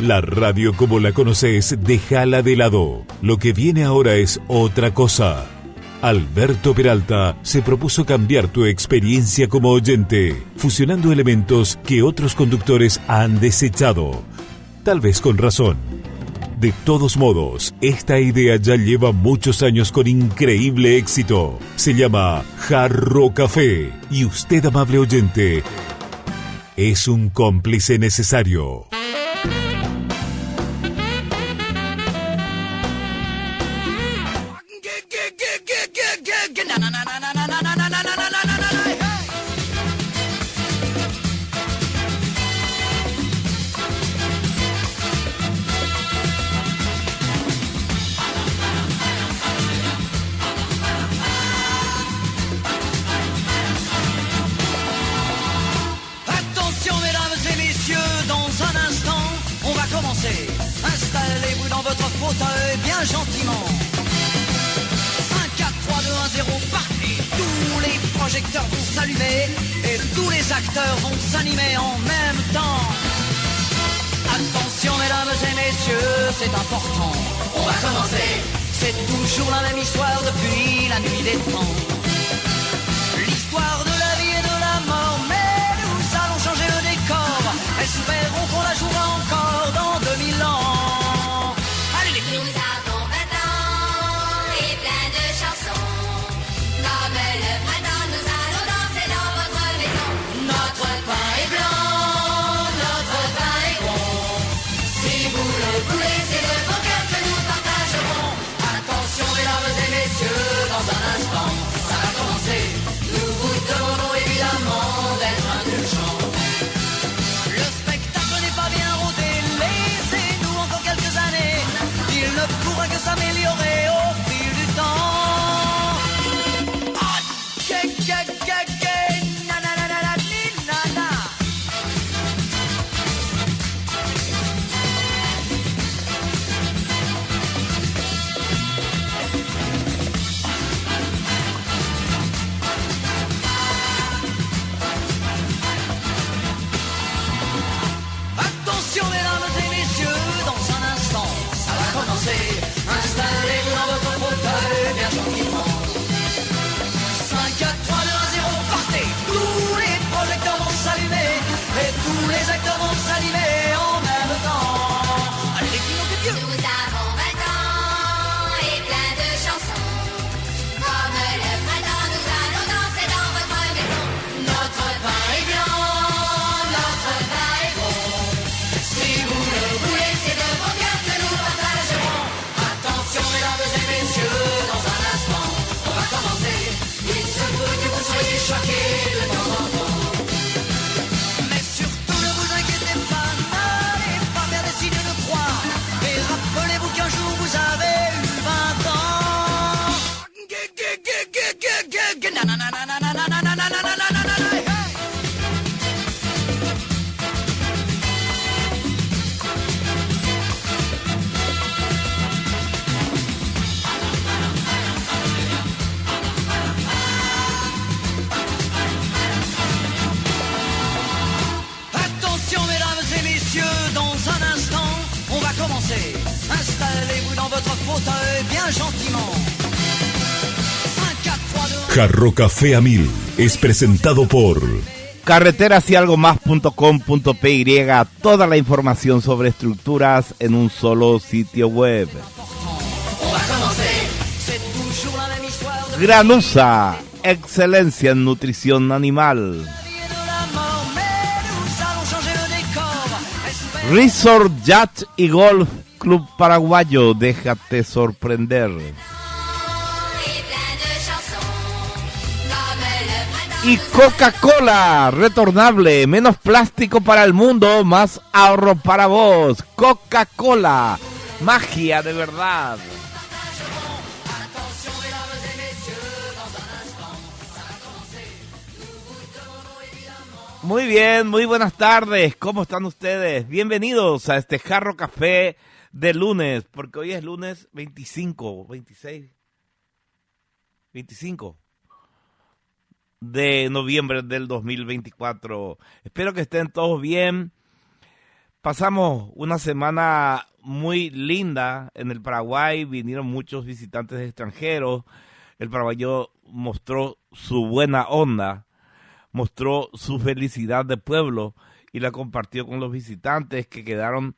La radio como la conoces, déjala de lado. Lo que viene ahora es otra cosa. Alberto Peralta se propuso cambiar tu experiencia como oyente, fusionando elementos que otros conductores han desechado. Tal vez con razón. De todos modos, esta idea ya lleva muchos años con increíble éxito. Se llama Jarro Café y usted, amable oyente, es un cómplice necesario. Installez-vous dans votre fauteuil bien gentiment. 5, 4, 3, 2, 1, 0, partez. Tous les projecteurs vont s'allumer et tous les acteurs vont s'animer en même temps. Attention mesdames et messieurs, c'est important. On va commencer. C'est toujours la même histoire depuis la nuit des temps. L'histoire de la vie et de la mort, mais nous allons changer le décor. Espérons qu'on la jouera encore dans 2000 ans. Allez les filles. Nous avons 20 ans et plein de chansons. Comme le printemps, nous allons danser dans votre maison. Notre pain est blanc, notre pain est bon. Si vous le voulez, c'est de bon cœur que nous partagerons. Attention mesdames et messieurs, dans un instant, ça va commencer. Nous vous demandons évidemment d'être indulgents. Le spectacle n'est pas bien rodé, laissez-nous encore quelques années. Il ne pourra que s'améliorer au fil du temps. Ah, na na na na na ni, na na. Attention mesdames et messieurs, dans un instant, ça va commencer. Installez-vous dans votre fauteuil bien gentiment. 5, 4, 3, 2, 1, 0, partez. Tous les projecteurs vont s'allumer et tous les acteurs vont s'animer en même temps. Allez les filles, non, plus vieux. Nous avons 20 ans et plein de chansons. Comme le printemps, nous allons danser dans votre maison. Notre pain est blanc, notre pain est bon. Si vous le voulez, C'est de bon cœur que nous partagerons. attention mesdames et messieurs, dans un instant, on va commencer. Il se peut que vous soyez choqués de temps en temps. Mais surtout ne vous inquiétez pas, n'allez pas faire des signes de croix. Et rappelez-vous qu'un jour vous avez eu 20 ans. Na, na, na, na, na, na, na, na, na, na, na, na, na, na, hey. Attention mesdames et messieurs, dans un instant, on va commencer. Installez-vous dans votre fauteuil bien gentiment. 5, 4, 3, 2, 1. Jarro Café a 1000 es presentado por carreterasYalgomas.com.py, toda la información sobre estructuras en un solo sitio web. On va commencer. C'est toujours la même histoire de Granusa, excelencia en nutrición animal. la vie et de la mort, mais nous allons changer le décor. Espérons Resort Yacht y Golf Club Paraguayo, déjate sorprender. Et plein de chansons. Comme le printemps, Y Coca-Cola, retornable, menos plástico para el mundo, más ahorro para vos. Coca-Cola, magia de verdad. attention mesdames et messieurs, dans un instant, ça va commencer. Nous vous demandons évidemment. Muy bien, muy buenas tardes. ¿Cómo están ustedes? Bienvenidos a este Jarro Café de lunes, porque hoy es lunes 25, 26, 25 de noviembre del 2024. Espero que estén todos bien. Pasamos una semana muy linda en el Paraguay, vinieron muchos visitantes extranjeros, el paraguayo mostró su buena onda, mostró su felicidad de pueblo y la compartió con los visitantes que quedaron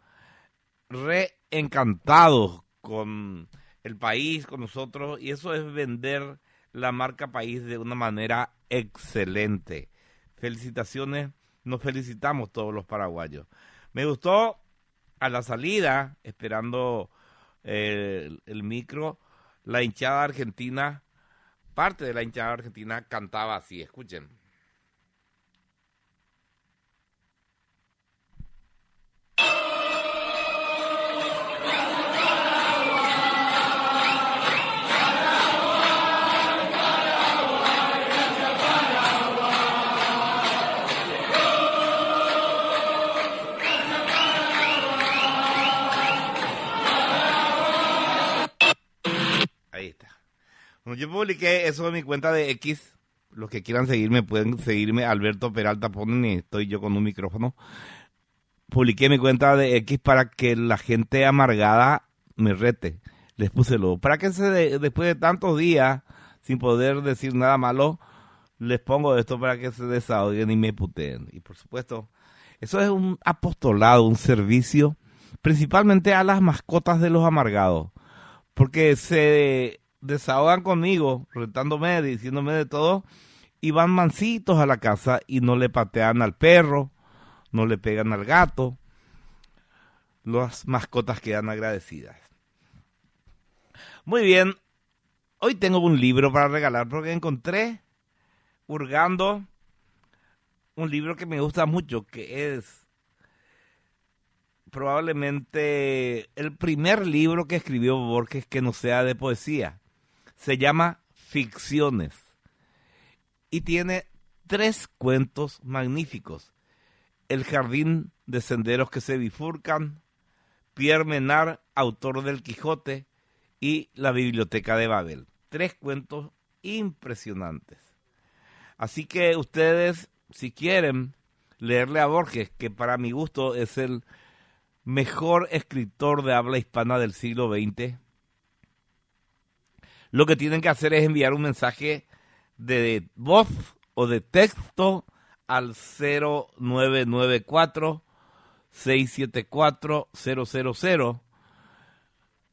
re encantados con el país, con nosotros, y eso es vender la marca país de una manera excelente. Felicitaciones, nos felicitamos todos los paraguayos. Me gustó a la salida, esperando el micro, la hinchada argentina, parte de la hinchada argentina cantaba así, escuchen. Ahí está. Bueno, yo publiqué eso en mi cuenta de X. Los que quieran seguirme pueden seguirme. Alberto Peralta ponen y estoy yo con un micrófono. Publiqué mi cuenta de X para que la gente amargada me rete. Les puse lo. Para que después de tantos días sin poder decir nada malo, les pongo esto para que se desahoguen y me puteen. Y por supuesto, eso es un apostolado, un servicio, principalmente a las mascotas de los amargados. Porque se desahogan conmigo, retándome, diciéndome de todo, y van mansitos a la casa y no le patean al perro, no le pegan al gato. Las mascotas quedan agradecidas. Muy bien, hoy tengo un libro para regalar porque encontré, hurgando, un libro que me gusta mucho, que es probablemente el primer libro que escribió Borges que no sea de poesía. Se llama Ficciones y tiene 3 cuentos magníficos. El jardín de senderos que se bifurcan, Pierre Menard, autor del Quijote, y la biblioteca de Babel. 3 cuentos impresionantes. Así que ustedes, si quieren leerle a Borges, que para mi gusto es el mejor escritor de habla hispana del siglo XX, lo que tienen que hacer es enviar un mensaje de voz o de texto al 0994-674-000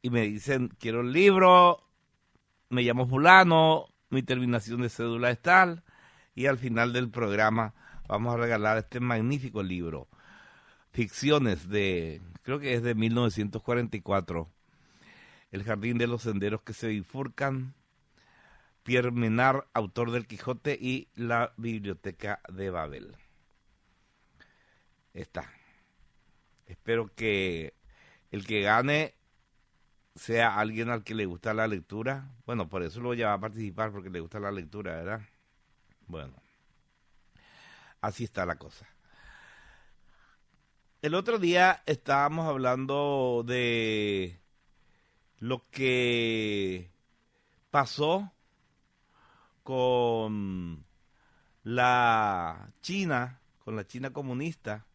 y me dicen, quiero el libro, me llamo fulano, mi terminación de cédula es tal, y al final del programa vamos a regalar este magnífico libro. Ficciones creo que es de 1944. El jardín de los senderos que se bifurcan, Pierre Menard, autor del Quijote, y la biblioteca de Babel. Está. Espero que el que gane sea alguien al que le gusta la lectura. Bueno, por eso lo lleva a participar, porque le gusta la lectura, ¿verdad? Bueno, así está la cosa. El otro día estábamos hablando de lo que pasó con la China comunista,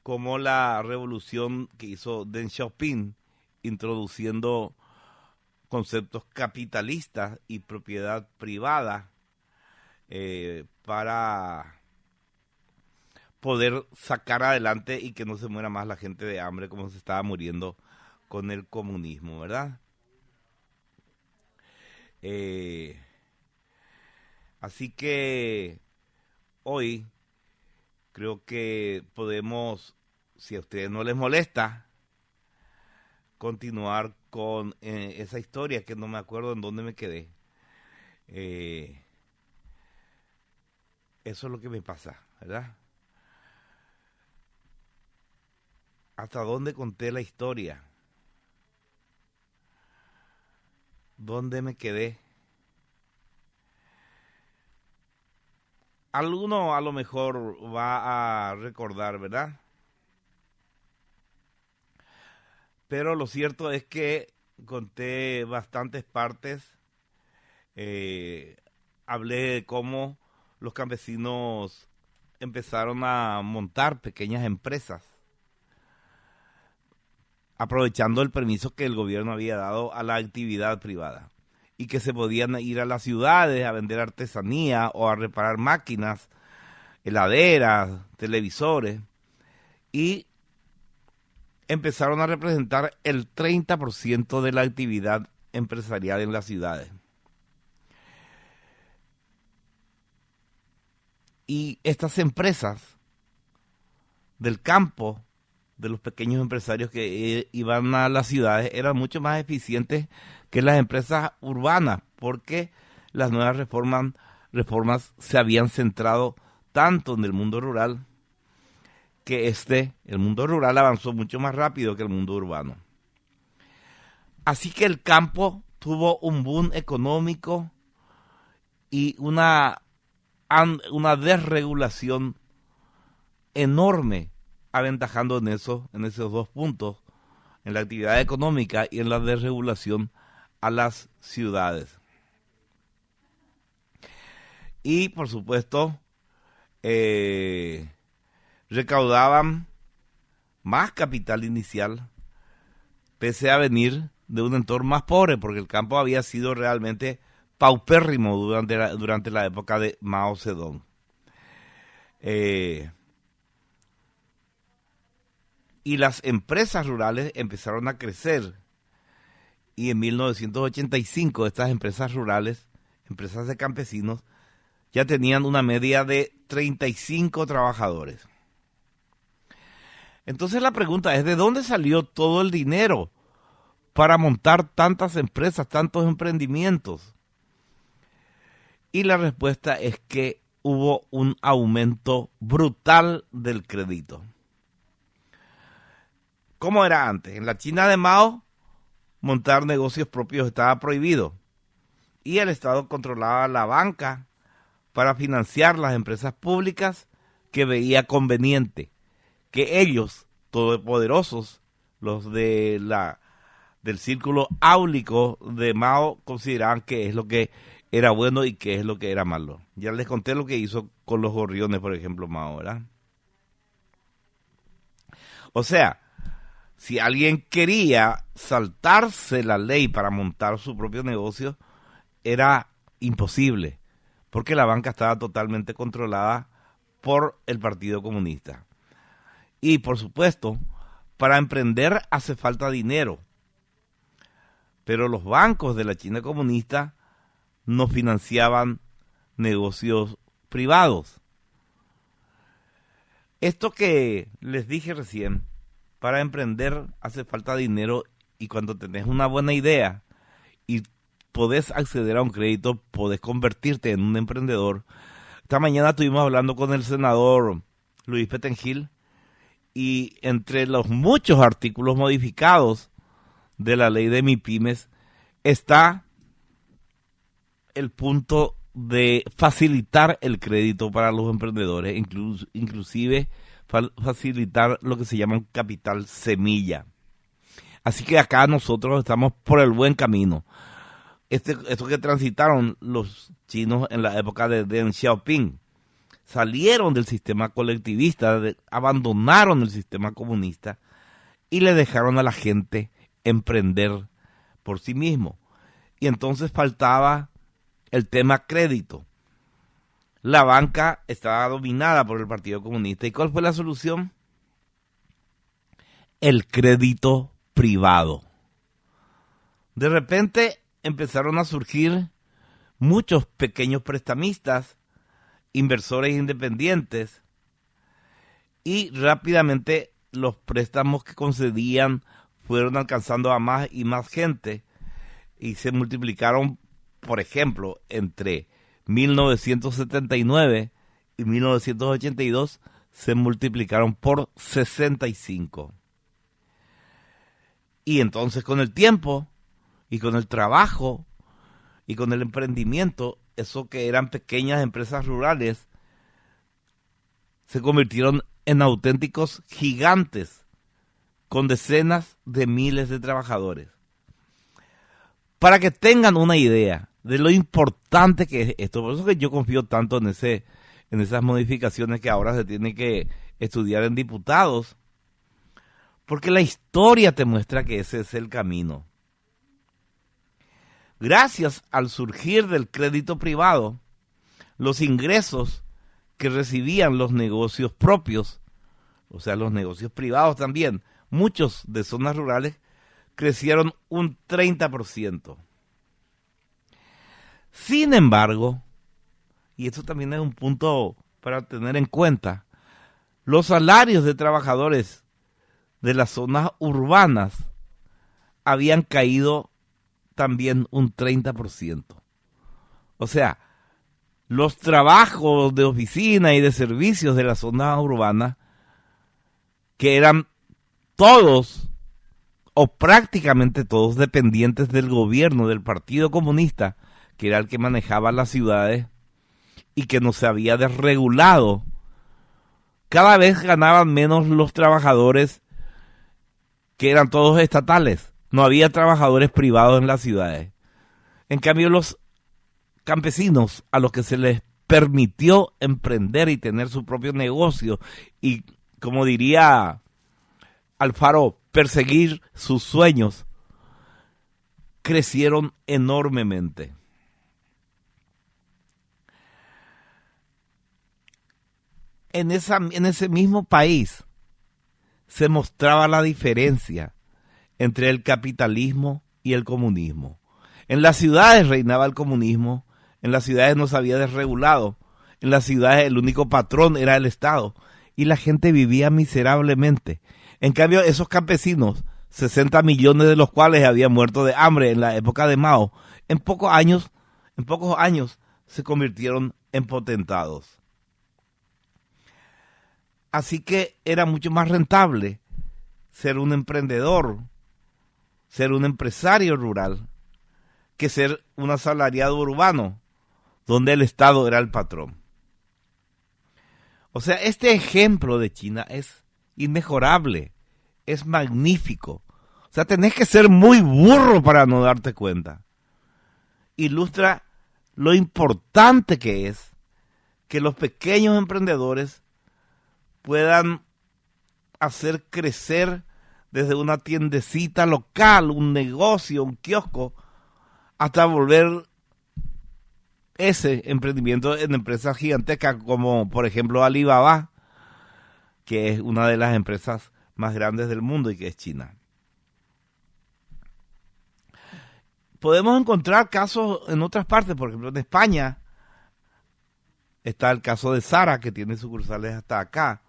como la revolución que hizo Deng Xiaoping, introduciendo conceptos capitalistas y propiedad privada para poder sacar adelante y que no se muera más la gente de hambre como se estaba muriendo con el comunismo, ¿verdad? Así que hoy creo que podemos, si a ustedes no les molesta, continuar con esa historia que no me acuerdo en dónde me quedé. Eso es lo que me pasa, ¿verdad? ¿Hasta dónde conté la historia? ¿Dónde me quedé? Alguno a lo mejor va a recordar, ¿verdad? Pero lo cierto es que conté bastantes partes. Hablé de cómo los campesinos empezaron a montar pequeñas empresas aprovechando el permiso que el gobierno había dado a la actividad privada y que se podían ir a las ciudades a vender artesanía o a reparar máquinas, heladeras, televisores, y empezaron a representar el 30% de la actividad empresarial en las ciudades. Y estas empresas del campo, de los pequeños empresarios que iban a las ciudades, eran mucho más eficientes que las empresas urbanas, porque las nuevas reformas se habían centrado tanto en el mundo rural que el mundo rural avanzó mucho más rápido que el mundo urbano. Así que el campo tuvo un boom económico y una desregulación enorme, aventajando en esos dos puntos, en la actividad económica y en la desregulación a las ciudades. Y por supuesto, recaudaban más capital inicial, pese a venir de un entorno más pobre, porque el campo había sido realmente paupérrimo durante la época de Mao Zedong. Y las empresas rurales empezaron a crecer. Y en 1985 estas empresas rurales, empresas de campesinos, ya tenían una media de 35 trabajadores. Entonces la pregunta es, ¿de dónde salió todo el dinero para montar tantas empresas, tantos emprendimientos? Y la respuesta es que hubo un aumento brutal del crédito. ¿Cómo era antes? En la China de Mao, montar negocios propios estaba prohibido. Y el Estado controlaba la banca para financiar las empresas públicas que veía conveniente. Que ellos, todopoderosos, los del círculo áulico de Mao, consideraban que es lo que era bueno y qué es lo que era malo. Ya les conté lo que hizo con los gorriones, por ejemplo, Mao, ¿verdad? O sea, si alguien quería saltarse la ley para montar su propio negocio, era imposible, porque la banca estaba totalmente controlada por el Partido Comunista. Y, por supuesto, para emprender hace falta dinero, pero los bancos de la China comunista no financiaban negocios privados. Esto que les dije recién, para emprender hace falta dinero, y cuando tenés una buena idea y podés acceder a un crédito, podés convertirte en un emprendedor. Esta mañana estuvimos hablando con el senador Luis Petengil, y entre los muchos artículos modificados de la ley de MIPYMES está el punto de facilitar el crédito para los emprendedores, inclusive facilitar lo que se llama un capital semilla. Así que acá nosotros estamos por el buen camino. Esto que transitaron los chinos en la época de Deng Xiaoping, salieron del sistema colectivista, abandonaron el sistema comunista y le dejaron a la gente emprender por sí mismo. Y entonces faltaba el tema crédito. La banca estaba dominada por el Partido Comunista. ¿Y cuál fue la solución? El crédito privado. De repente empezaron a surgir muchos pequeños prestamistas, inversores independientes, y rápidamente los préstamos que concedían fueron alcanzando a más y más gente y se multiplicaron, por ejemplo, entre 1979 y 1982 se multiplicaron por 65. Y entonces con el tiempo y con el trabajo y con el emprendimiento, eso que eran pequeñas empresas rurales se convirtieron en auténticos gigantes con decenas de miles de trabajadores. Para que tengan una idea de lo importante que es esto, por eso que yo confío tanto en esas modificaciones que ahora se tienen que estudiar en diputados, Porque la historia te muestra que ese es el camino. Gracias al surgir del crédito privado, los ingresos que recibían los negocios propios, o sea, los negocios privados también, muchos de zonas rurales, crecieron un 30%. Sin embargo, y esto también es un punto para tener en cuenta, los salarios de trabajadores de las zonas urbanas habían caído también un 30%. O sea, los trabajos de oficina y de servicios de las zonas urbanas, que eran todos o prácticamente todos dependientes del gobierno del Partido Comunista, que era el que manejaba las ciudades y que no se había desregulado, cada vez ganaban menos los trabajadores que eran todos estatales. No había trabajadores privados en las ciudades. En cambio, los campesinos a los que se les permitió emprender y tener su propio negocio y, como diría Alfaro, perseguir sus sueños, crecieron enormemente. En ese mismo país se mostraba la diferencia entre el capitalismo y el comunismo. En las ciudades reinaba el comunismo, en las ciudades no se había desregulado, en las ciudades el único patrón era el Estado y la gente vivía miserablemente. En cambio, esos campesinos, 60 millones de los cuales habían muerto de hambre en la época de Mao, en pocos años se convirtieron en potentados. Así que era mucho más rentable ser un emprendedor, ser un empresario rural, que ser un asalariado urbano, donde el Estado era el patrón. O sea, este ejemplo de China es inmejorable, es magnífico. O sea, tenés que ser muy burro para no darte cuenta. Ilustra lo importante que es que los pequeños emprendedores puedan hacer crecer desde una tiendecita local, un negocio, un kiosco, hasta volver ese emprendimiento en empresas gigantescas como, por ejemplo, Alibaba, que es una de las empresas más grandes del mundo y que es China. Podemos encontrar casos en otras partes, por ejemplo, en España está el caso de Zara, que tiene sucursales hasta acá.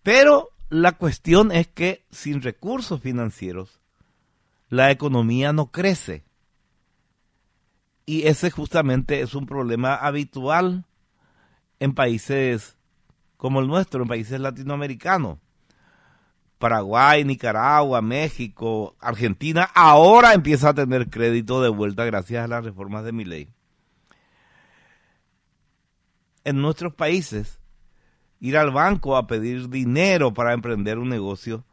Pero la cuestión es que sin recursos financieros la economía no crece. Y ese justamente es un problema habitual en países como el nuestro, en países latinoamericanos. Paraguay, Nicaragua, México, Argentina, ahora empieza a tener crédito de vuelta gracias a las reformas de Milei. En nuestros países, ir al banco a pedir dinero para emprender un negocio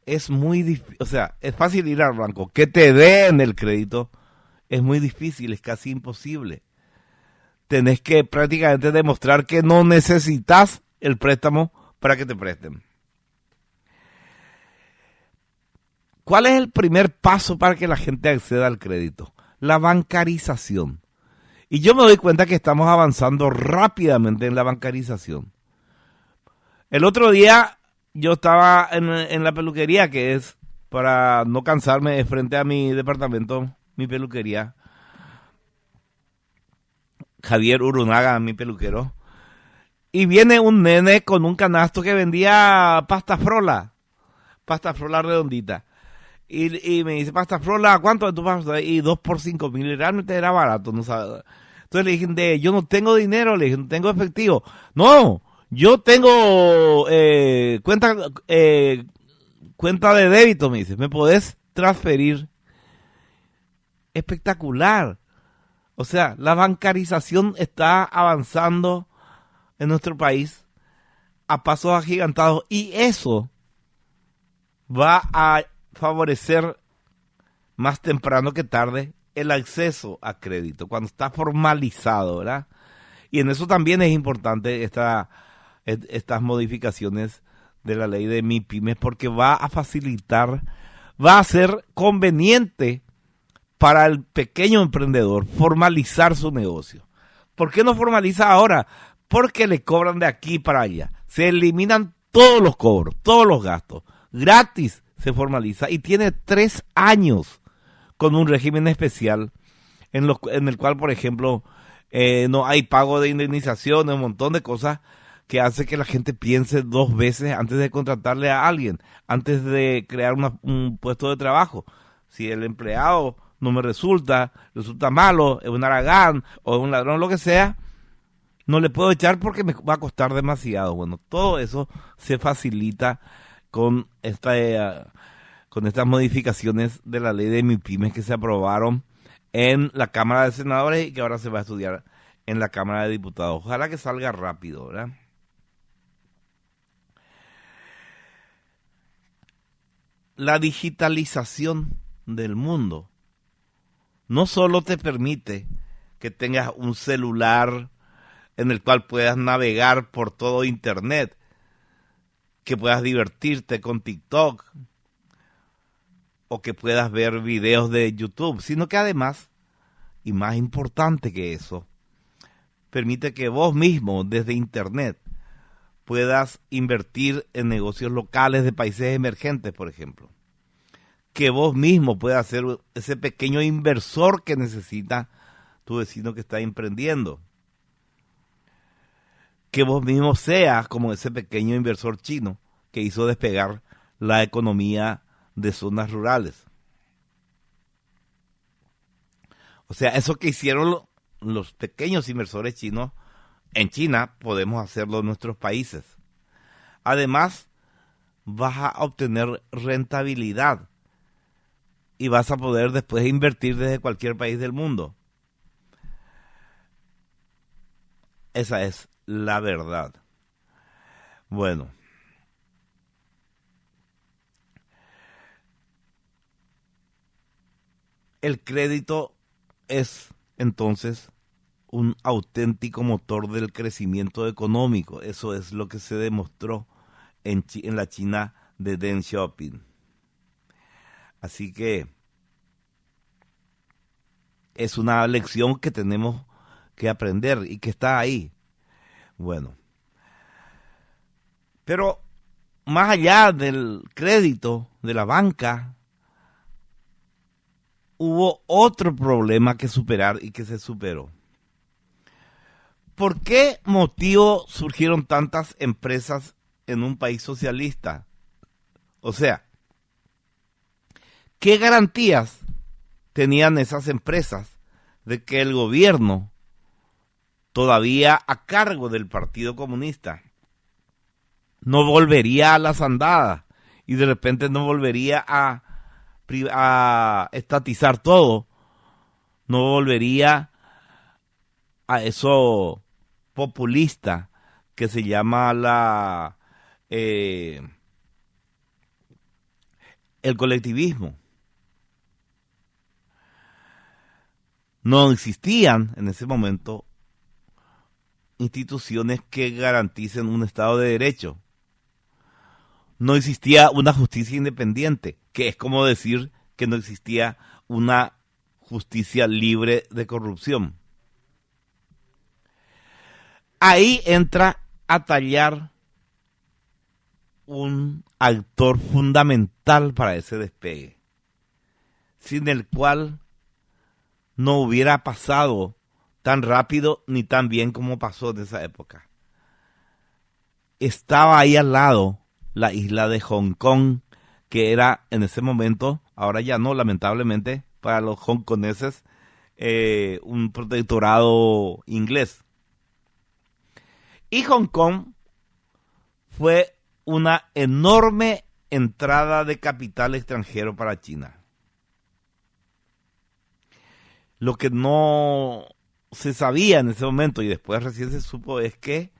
es muy difícil. O sea, es fácil ir al banco, que te den el crédito es muy difícil, es casi imposible. Tenés que prácticamente demostrar que no necesitas el préstamo para que te presten. ¿Cuál es el primer paso para que la gente acceda al crédito? La bancarización. Y yo me doy cuenta que estamos avanzando rápidamente en la bancarización. El otro día yo estaba en la peluquería, que es, para no cansarme, frente a mi departamento, mi peluquería. Javier Urunaga, mi peluquero. Y viene un nene con un canasto que vendía pasta frola redondita. Y me dice, pasta frola, ¿cuánto de tu pasta? Y 2 por 5,000, realmente era barato, no sabe. Entonces le dije, yo no tengo dinero, le dije, no tengo efectivo. No, yo tengo cuenta de débito, me dice, ¿me podés transferir? Espectacular. O sea, la bancarización está avanzando en nuestro país a pasos agigantados y eso va a favorecer más temprano que tarde el acceso a crédito, cuando está formalizado, ¿verdad? Y en eso también es importante estas modificaciones de la ley de MIPYMES porque va a facilitar, va a ser conveniente para el pequeño emprendedor formalizar su negocio. ¿Por qué no formaliza ahora? Porque le cobran de aquí para allá. Se eliminan todos los cobros, todos los gastos. Gratis se formaliza y tiene 3 años con un régimen especial en el cual, por ejemplo, no hay pago de indemnización, un montón de cosas que hace que la gente piense 2 veces antes de contratarle a alguien, antes de crear un puesto de trabajo. Si el empleado no me resulta malo, es un haragán o es un ladrón, lo que sea, no le puedo echar porque me va a costar demasiado. Bueno, todo eso se facilita con estas modificaciones de la ley de MIPYMES que se aprobaron en la Cámara de Senadores y que ahora se va a estudiar en la Cámara de Diputados. Ojalá que salga rápido, ¿verdad? La digitalización del mundo no solo te permite que tengas un celular en el cual puedas navegar por todo Internet, que puedas divertirte con TikTok o que puedas ver videos de YouTube, sino que además, y más importante que eso, permite que vos mismo desde Internet puedas invertir en negocios locales de países emergentes, por ejemplo. Que vos mismo puedas ser ese pequeño inversor que necesita tu vecino que está emprendiendo. Que vos mismo seas como ese pequeño inversor chino que hizo despegar la economía de zonas rurales. O sea, eso que hicieron los pequeños inversores chinos en China, podemos hacerlo en nuestros países. Además, vas a obtener rentabilidad y vas a poder después invertir desde cualquier país del mundo. Esa es la verdad. Bueno. El crédito es entonces un auténtico motor del crecimiento económico. Eso es lo que se demostró en la China de Deng Xiaoping. Así que es una lección que tenemos que aprender y que está ahí. Bueno, pero más allá del crédito de la banca, hubo otro problema que superar y que se superó. ¿Por qué motivo surgieron tantas empresas en un país socialista? O sea, ¿qué garantías tenían esas empresas de que el gobierno, todavía a cargo del Partido Comunista, no volvería a las andadas y de repente no volvería a estatizar todo, no volvería a eso populista que se llama el colectivismo? No existían en ese momento instituciones que garanticen un Estado de Derecho. No existía una justicia independiente, que es como decir que no existía una justicia libre de corrupción. Ahí entra a tallar un actor fundamental para ese despegue, sin el cual no hubiera pasado tan rápido ni tan bien como pasó en esa época. Estaba ahí al lado la isla de Hong Kong, que era en ese momento, ahora ya no, lamentablemente, para los hongkoneses, un protectorado inglés. Y Hong Kong fue una enorme entrada de capital extranjero para China. Lo que no se sabía en ese momento y después recién se supo es que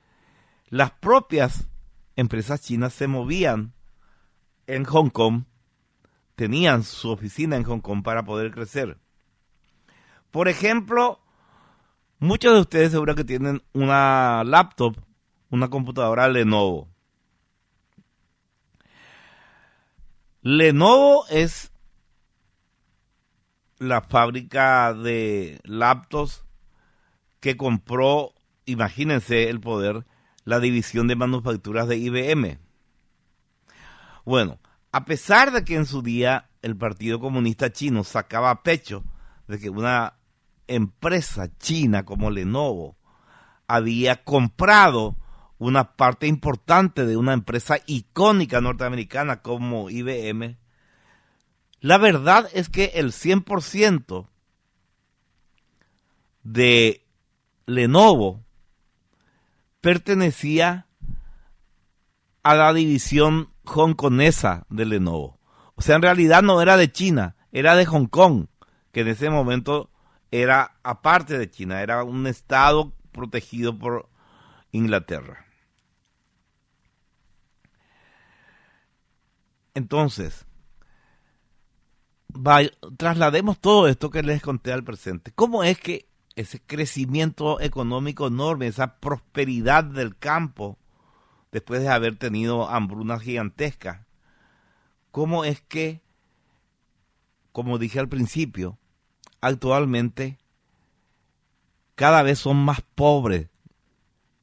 las propias empresas chinas se movían en Hong Kong, tenían su oficina en Hong Kong para poder crecer. Por ejemplo, muchos de ustedes seguro que tienen una laptop, una computadora Lenovo. Lenovo es la fábrica de laptops que compró, imagínense el poder, la división de manufacturas de IBM. Bueno, a pesar de que en su día el Partido Comunista Chino sacaba pecho de que una empresa china como Lenovo había comprado una parte importante de una empresa icónica norteamericana como IBM, la verdad es que el 100% de Lenovo pertenecía a la división hongkonesa de Lenovo. O sea, en realidad no era de China, era de Hong Kong, que en ese momento era aparte de China, era un estado protegido por Inglaterra. Entonces, traslademos todo esto que les conté al presente. ¿Cómo es que ese crecimiento económico enorme, esa prosperidad del campo, después de haber tenido hambrunas gigantescas, cómo es que, como dije al principio, actualmente cada vez son más pobres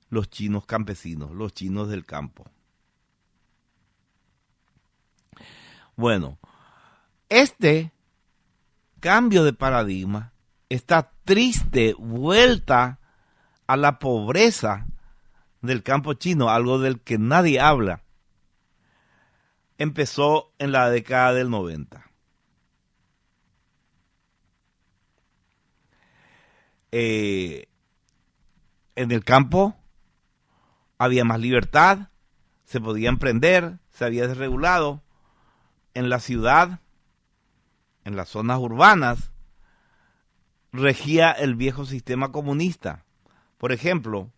los chinos campesinos, los chinos del campo? Bueno, este cambio de paradigma, esta triste vuelta a la pobreza del campo chino, algo del que nadie habla, empezó en la década del 90. En el campo había más libertad, se podía emprender, se había desregulado. En la ciudad, en las zonas urbanas, regía el viejo sistema comunista. Por ejemplo,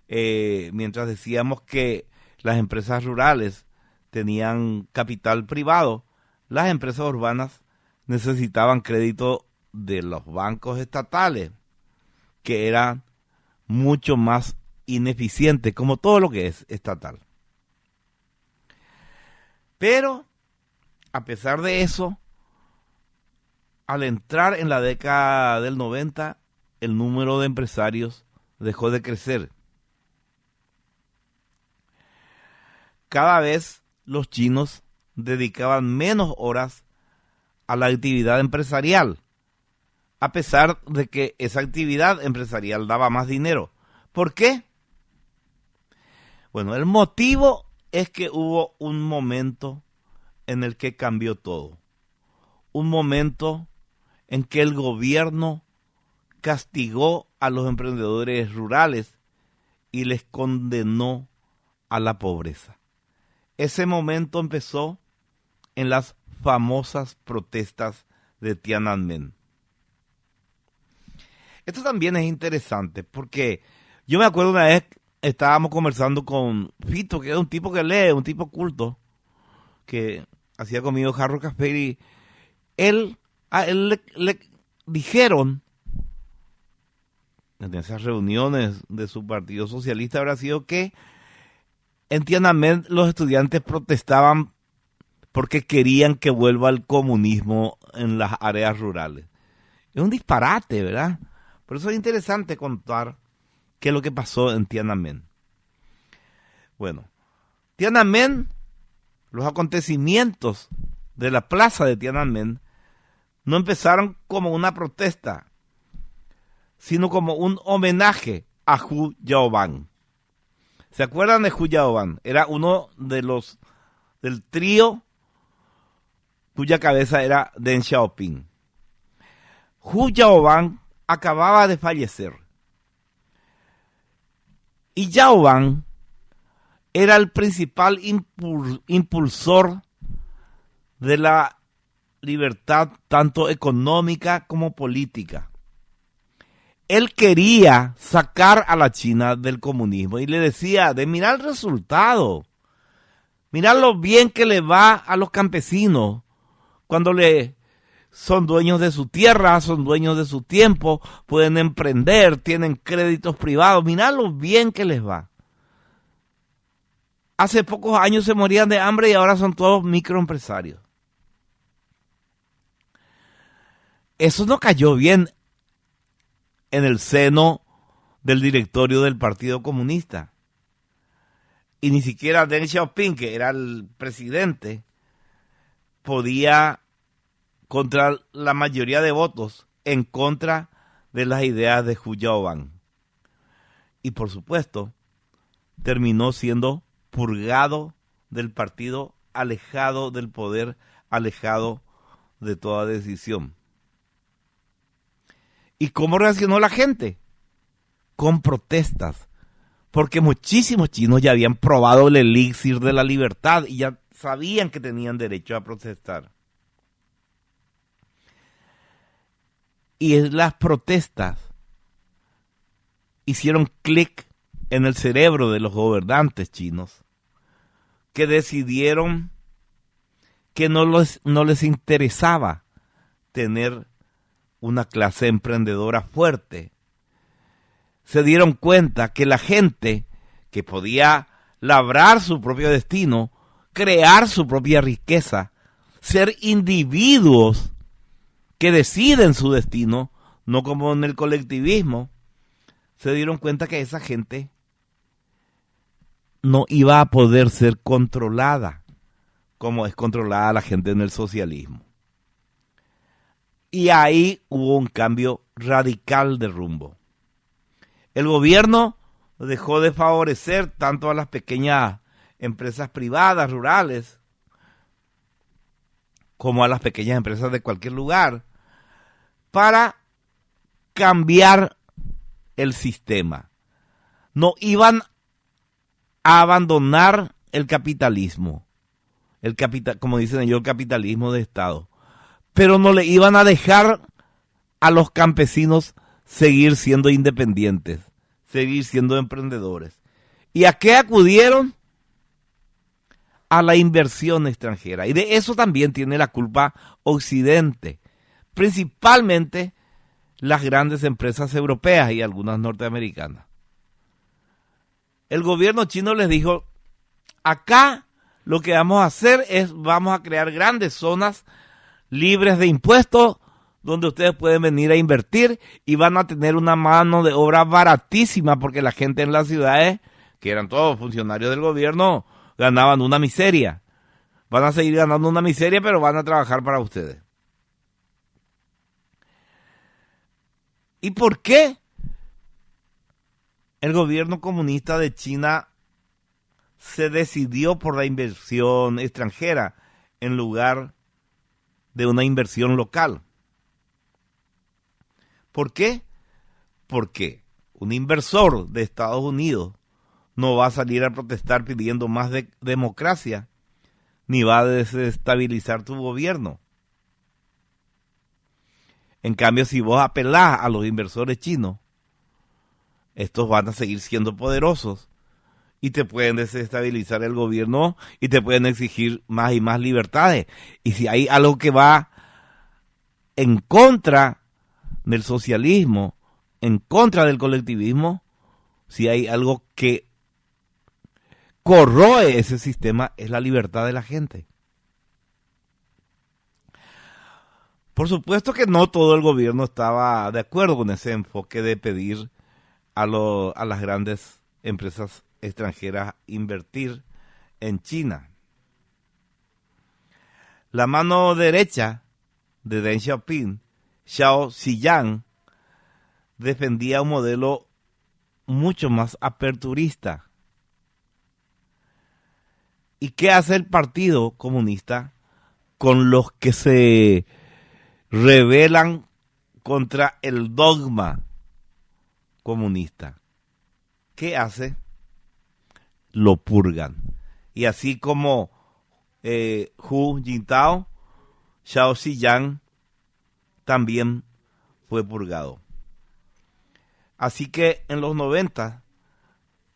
mientras decíamos que las empresas rurales tenían capital privado, las empresas urbanas necesitaban crédito de los bancos estatales, que eran mucho más ineficientes, como todo lo que es estatal. Pero, a pesar de eso, al entrar en la década del 90, el número de empresarios dejó de crecer. Cada vez los chinos dedicaban menos horas a la actividad empresarial, a pesar de que esa actividad empresarial daba más dinero. ¿Por qué? Bueno, el motivo es que hubo un momento en el que cambió todo. Un momento en que el gobierno castigó a los emprendedores rurales y les condenó a la pobreza. Ese momento empezó en las famosas protestas de Tiananmen. Esto también es interesante porque yo me acuerdo una vez estábamos conversando con Fito, que es un tipo que lee, un tipo culto, que hacía conmigo jarro café, y a él le dijeron en esas reuniones de su partido socialista habrá sido que en Tiananmen los estudiantes protestaban porque querían que vuelva el comunismo en las áreas rurales. Es un disparate, ¿verdad? Por eso es interesante contar qué es lo que pasó en Tiananmen. Bueno, Tiananmen, los acontecimientos de la plaza de Tiananmen no empezaron como una protesta, sino como un homenaje a Hu Yaobang. ¿Se acuerdan de Hu Yaobang? Era uno de los del trío cuya cabeza era Deng Xiaoping. Hu Yaobang acababa de fallecer. Y Yaobang era el principal impulsor de la libertad tanto económica como política. Él quería sacar a la China del comunismo y le decía, mira el resultado, mira lo bien que le va a los campesinos cuando son dueños de su tierra, son dueños de su tiempo, pueden emprender, tienen créditos privados, mira lo bien que les va. Hace pocos años se morían de hambre y ahora son todos microempresarios. Eso no cayó bien en el seno del directorio del Partido Comunista. Y ni siquiera Deng Xiaoping, que era el presidente, podía, contra la mayoría de votos, en contra de las ideas de Hu Yaobang. Y por supuesto, terminó siendo purgado del partido, alejado del poder, alejado de toda decisión. ¿Y cómo reaccionó la gente? Con protestas, porque muchísimos chinos ya habían probado el elixir de la libertad y ya sabían que tenían derecho a protestar. Y las protestas hicieron clic en el cerebro de los gobernantes chinos, que decidieron que no les interesaba tener una clase emprendedora fuerte. Se dieron cuenta que la gente que podía labrar su propio destino, crear su propia riqueza, ser individuos que deciden su destino, no como en el colectivismo, se dieron cuenta que esa gente no iba a poder ser controlada como es controlada la gente en el socialismo. Y ahí hubo un cambio radical de rumbo. El gobierno dejó de favorecer tanto a las pequeñas empresas privadas, rurales, como a las pequeñas empresas de cualquier lugar, para cambiar el sistema. No iban a abandonar el capitalismo, como dicen ellos, el capitalismo de Estado, pero no le iban a dejar a los campesinos seguir siendo independientes, seguir siendo emprendedores. ¿Y a qué acudieron? A la inversión extranjera. Y de eso también tiene la culpa Occidente, principalmente las grandes empresas europeas y algunas norteamericanas. El gobierno chino les dijo, acá lo que vamos a hacer es, vamos a crear grandes zonas libres de impuestos, donde ustedes pueden venir a invertir y van a tener una mano de obra baratísima, porque la gente en las ciudades, que eran todos funcionarios del gobierno, ganaban una miseria. Van a seguir ganando una miseria, pero van a trabajar para ustedes. ¿Y por qué el gobierno comunista de China se decidió por la inversión extranjera en lugar de una inversión local? ¿Por qué? Porque un inversor de Estados Unidos no va a salir a protestar pidiendo más democracia, ni va a desestabilizar tu gobierno. En cambio, si vos apelás a los inversores chinos, estos van a seguir siendo poderosos y te pueden desestabilizar el gobierno y te pueden exigir más y más libertades. Y si hay algo que va en contra del socialismo, en contra del colectivismo, si hay algo que corroe ese sistema, es la libertad de la gente. Por supuesto que no todo el gobierno estaba de acuerdo con ese enfoque de pedir a las grandes empresas extranjeras invertir en China. La mano derecha de Deng Xiaoping, Zhao Ziyang, defendía un modelo mucho más aperturista. ¿Y qué hace el Partido Comunista con los que se rebelan contra el dogma comunista? ¿Qué hace? Lo purgan. Y así como Hu Jintao, Zhao Ziyang también fue purgado. Así que en los 90,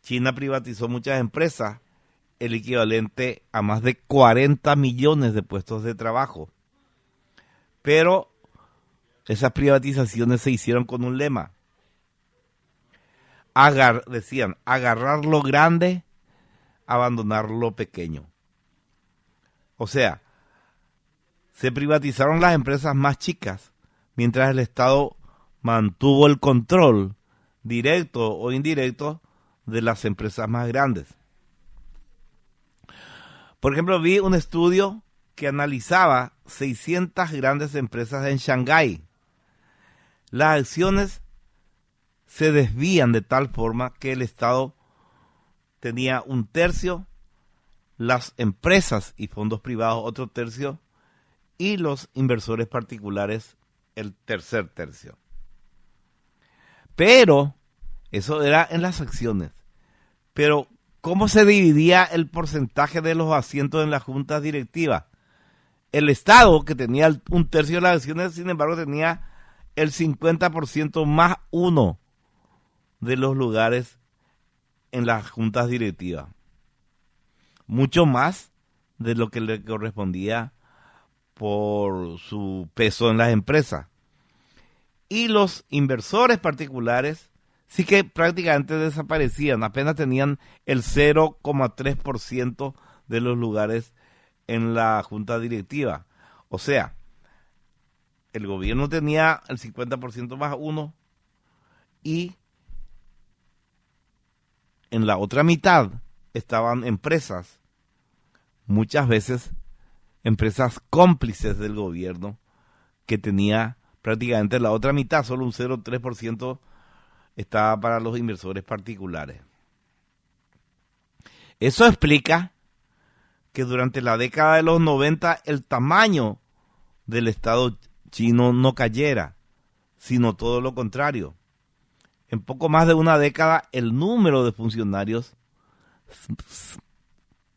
China privatizó muchas empresas, el equivalente a más de 40 millones de puestos de trabajo. Pero esas privatizaciones se hicieron con un lema. Decían, agarrar lo grande, abandonar lo pequeño. O sea, se privatizaron las empresas más chicas mientras el Estado mantuvo el control directo o indirecto de las empresas más grandes. Por ejemplo, vi un estudio que analizaba 600 grandes empresas en Shanghái. Las acciones se desvían de tal forma que el Estado tenía un tercio, las empresas y fondos privados otro tercio, y los inversores particulares el tercer tercio. Pero eso era en las acciones. Pero ¿cómo se dividía el porcentaje de los asientos en las juntas directivas? El Estado, que tenía un tercio de las acciones, sin embargo, tenía el 50% más uno de los lugares en las juntas directivas. Mucho más de lo que le correspondía por su peso en las empresas. Y los inversores particulares sí que prácticamente desaparecían, apenas tenían el 0,3% de los lugares en la junta directiva. O sea, el gobierno tenía el 50% más uno y en la otra mitad estaban empresas, muchas veces empresas cómplices del gobierno, que tenía prácticamente la otra mitad, solo un 0,3% estaba para los inversores particulares. Eso explica que durante la década de los 90 el tamaño del Estado chino no cayera, sino todo lo contrario. En poco más de una década el número de funcionarios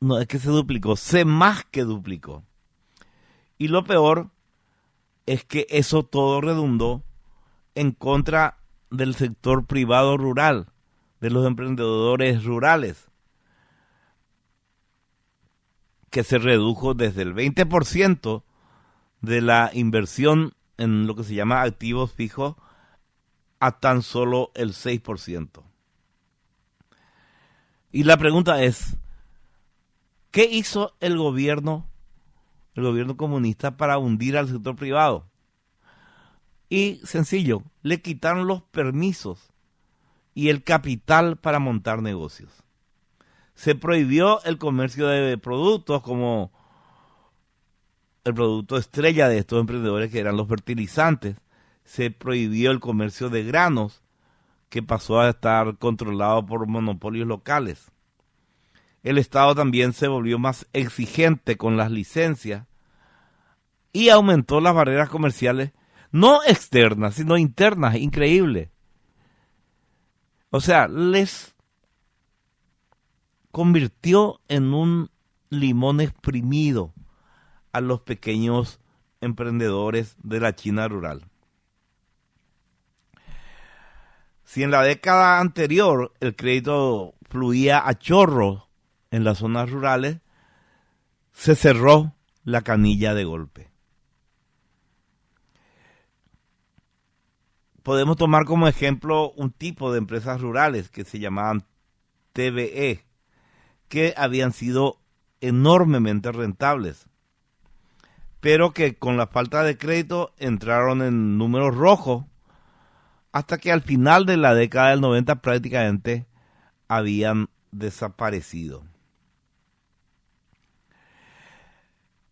no es que se duplicó, se más que duplicó. Y lo peor es que eso todo redundó en contra del sector privado rural, de los emprendedores rurales, que se redujo desde el 20% de la inversión en lo que se llama activos fijos a tan solo el 6%. Y la pregunta es, ¿qué hizo el gobierno comunista para hundir al sector privado? Y sencillo, le quitaron los permisos y el capital para montar negocios. Se prohibió el comercio de productos como el producto estrella de estos emprendedores, que eran los fertilizantes. Se prohibió el comercio de granos, que pasó a estar controlado por monopolios locales. El Estado también se volvió más exigente con las licencias y aumentó las barreras comerciales, no externas, sino internas. Increíble. O sea, les convirtió en un limón exprimido a los pequeños emprendedores de la China rural. Si en la década anterior el crédito fluía a chorro en las zonas rurales, se cerró la canilla de golpe. Podemos tomar como ejemplo un tipo de empresas rurales que se llamaban TBE, que habían sido enormemente rentables, pero que con la falta de crédito entraron en números rojos, hasta que al final de la década del 90 prácticamente habían desaparecido.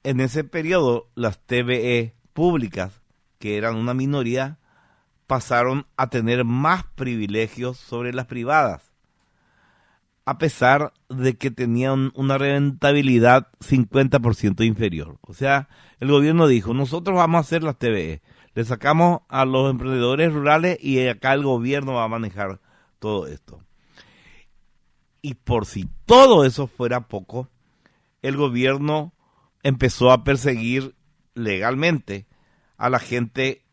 En ese periodo, las TBE públicas, que eran una minoría, pasaron a tener más privilegios sobre las privadas, a pesar de que tenían una rentabilidad 50% inferior. O sea, el gobierno dijo, nosotros vamos a hacer las TBE, le sacamos a los emprendedores rurales y acá el gobierno va a manejar todo esto. Y por si todo eso fuera poco, el gobierno empezó a perseguir legalmente a la gente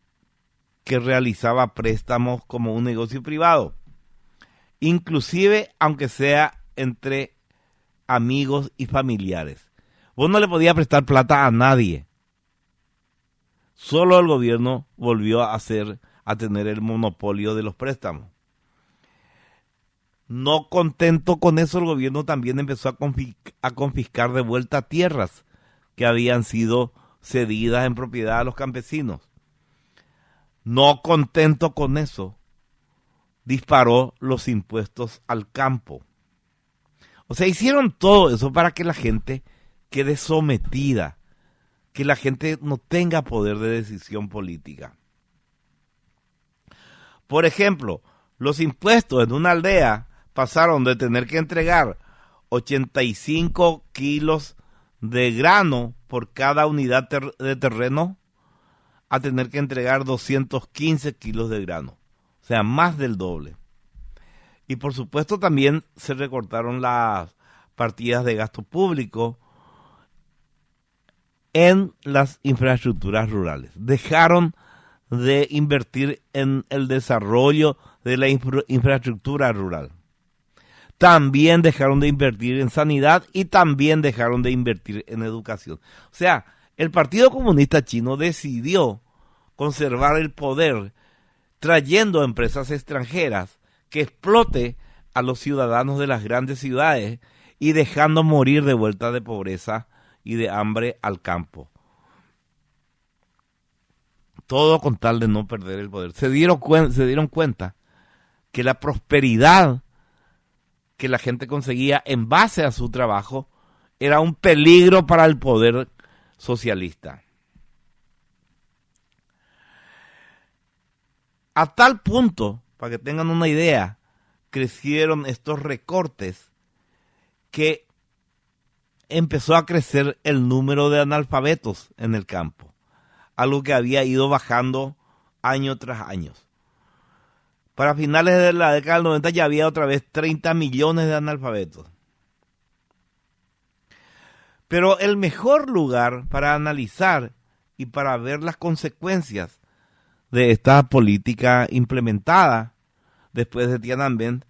que realizaba préstamos como un negocio privado, inclusive aunque sea entre amigos y familiares. Vos no le podías prestar plata a nadie. Solo el gobierno volvió a tener el monopolio de los préstamos. No contento con eso, el gobierno también empezó a confiscar de vuelta tierras que habían sido cedidas en propiedad a los campesinos. No contento con eso, disparó los impuestos al campo. O sea, hicieron todo eso para que la gente quede sometida, que la gente no tenga poder de decisión política. Por ejemplo, los impuestos en una aldea pasaron de tener que entregar 85 kilos de grano por cada unidad de terreno a tener que entregar 215 kilos de grano. O sea, más del doble. Y por supuesto también se recortaron las partidas de gasto público en las infraestructuras rurales. Dejaron de invertir en el desarrollo de la infraestructura rural. También dejaron de invertir en sanidad y también dejaron de invertir en educación. O sea, el Partido Comunista Chino decidió conservar el poder trayendo empresas extranjeras que explote a los ciudadanos de las grandes ciudades y dejando morir de vuelta de pobreza y de hambre al campo. Todo con tal de no perder el poder. Se dieron cuenta que la prosperidad que la gente conseguía en base a su trabajo era un peligro para el poder socialista. A tal punto, para que tengan una idea, crecieron estos recortes que empezó a crecer el número de analfabetos en el campo, algo que había ido bajando año tras año. Para finales de la década del 90 ya había otra vez 30 millones de analfabetos. Pero el mejor lugar para analizar y para ver las consecuencias de esta política implementada después de Tiananmen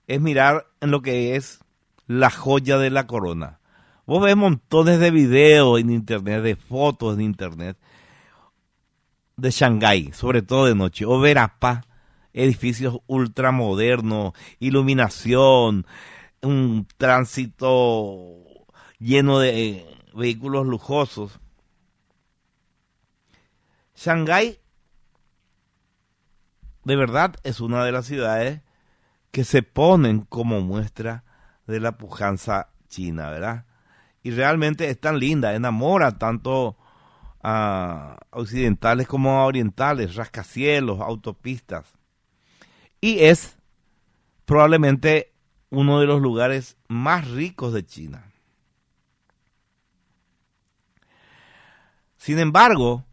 es mirar en lo que es la joya de la corona. Vos ves montones de videos en internet, de fotos en internet de Shanghái, sobre todo de noche, o verás edificios ultramodernos, iluminación, un tránsito lleno de vehículos lujosos. Shanghái de verdad es una de las ciudades que se ponen como muestra de la pujanza china, ¿verdad? Y realmente es tan linda, enamora tanto a occidentales como a orientales, rascacielos, autopistas. Y es probablemente uno de los lugares más ricos de China. Sin embargo,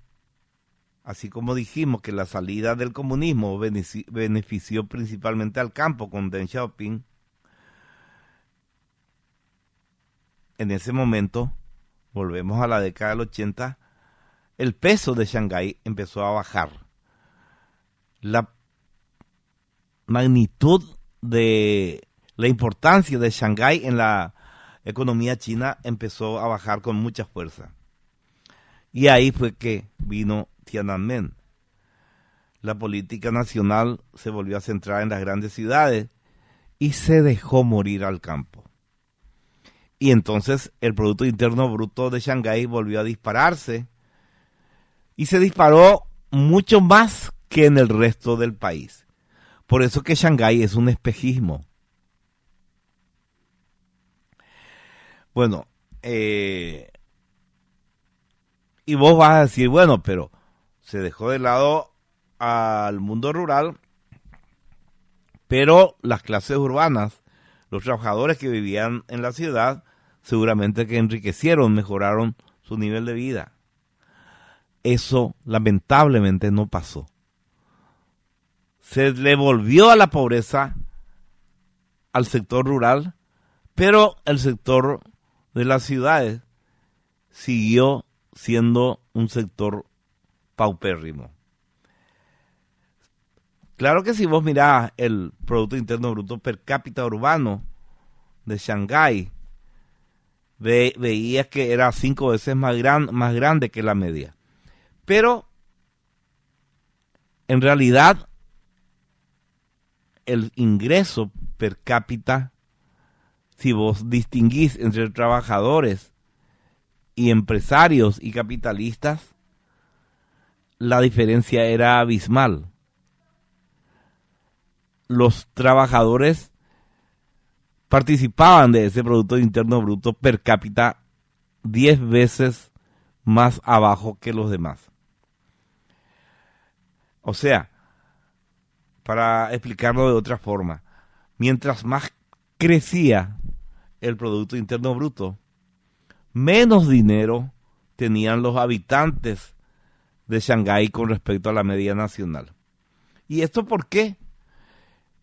así como dijimos que la salida del comunismo benefició principalmente al campo con Deng Xiaoping, en ese momento, volvemos a la década del 80, el peso de Shanghái empezó a bajar. La magnitud de la importancia de Shanghái en la economía china empezó a bajar con mucha fuerza. Y ahí fue que vino Tiananmen. La política nacional se volvió a centrar en las grandes ciudades y se dejó morir al campo. Y entonces el Producto Interno Bruto de Shanghái volvió a dispararse y se disparó mucho más que en el resto del país. Por eso que Shanghái es un espejismo. Bueno, y vos vas a decir, bueno, pero se dejó de lado al mundo rural, pero las clases urbanas, los trabajadores que vivían en la ciudad, seguramente que enriquecieron, mejoraron su nivel de vida. Eso lamentablemente no pasó. Se le volvió a la pobreza al sector rural, pero el sector de las ciudades siguió siendo un sector paupérrimo. Claro que si vos mirás el Producto Interno Bruto per cápita urbano de Shanghái, veías que era 5 veces más grande que la media. Pero, en realidad, el ingreso per cápita, si vos distinguís entre trabajadores y empresarios y capitalistas, la diferencia era abismal. Los trabajadores participaban de ese Producto Interno Bruto per cápita 10 veces más abajo que los demás. O sea, para explicarlo de otra forma, mientras más crecía el Producto Interno Bruto, menos dinero tenían los habitantes de Shanghái con respecto a la media nacional. ¿Y esto por qué?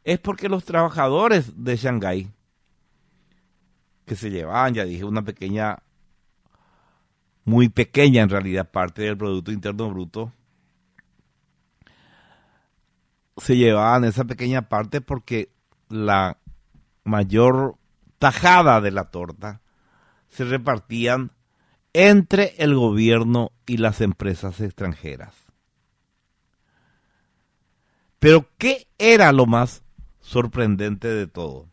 Es porque los trabajadores de Shanghái, que se llevaban, ya dije, una pequeña, muy pequeña en realidad, parte del Producto Interno Bruto, se llevaban esa pequeña parte porque la mayor tajada de la torta se repartían entre el gobierno y las empresas extranjeras. Pero ¿qué era lo más sorprendente de todo?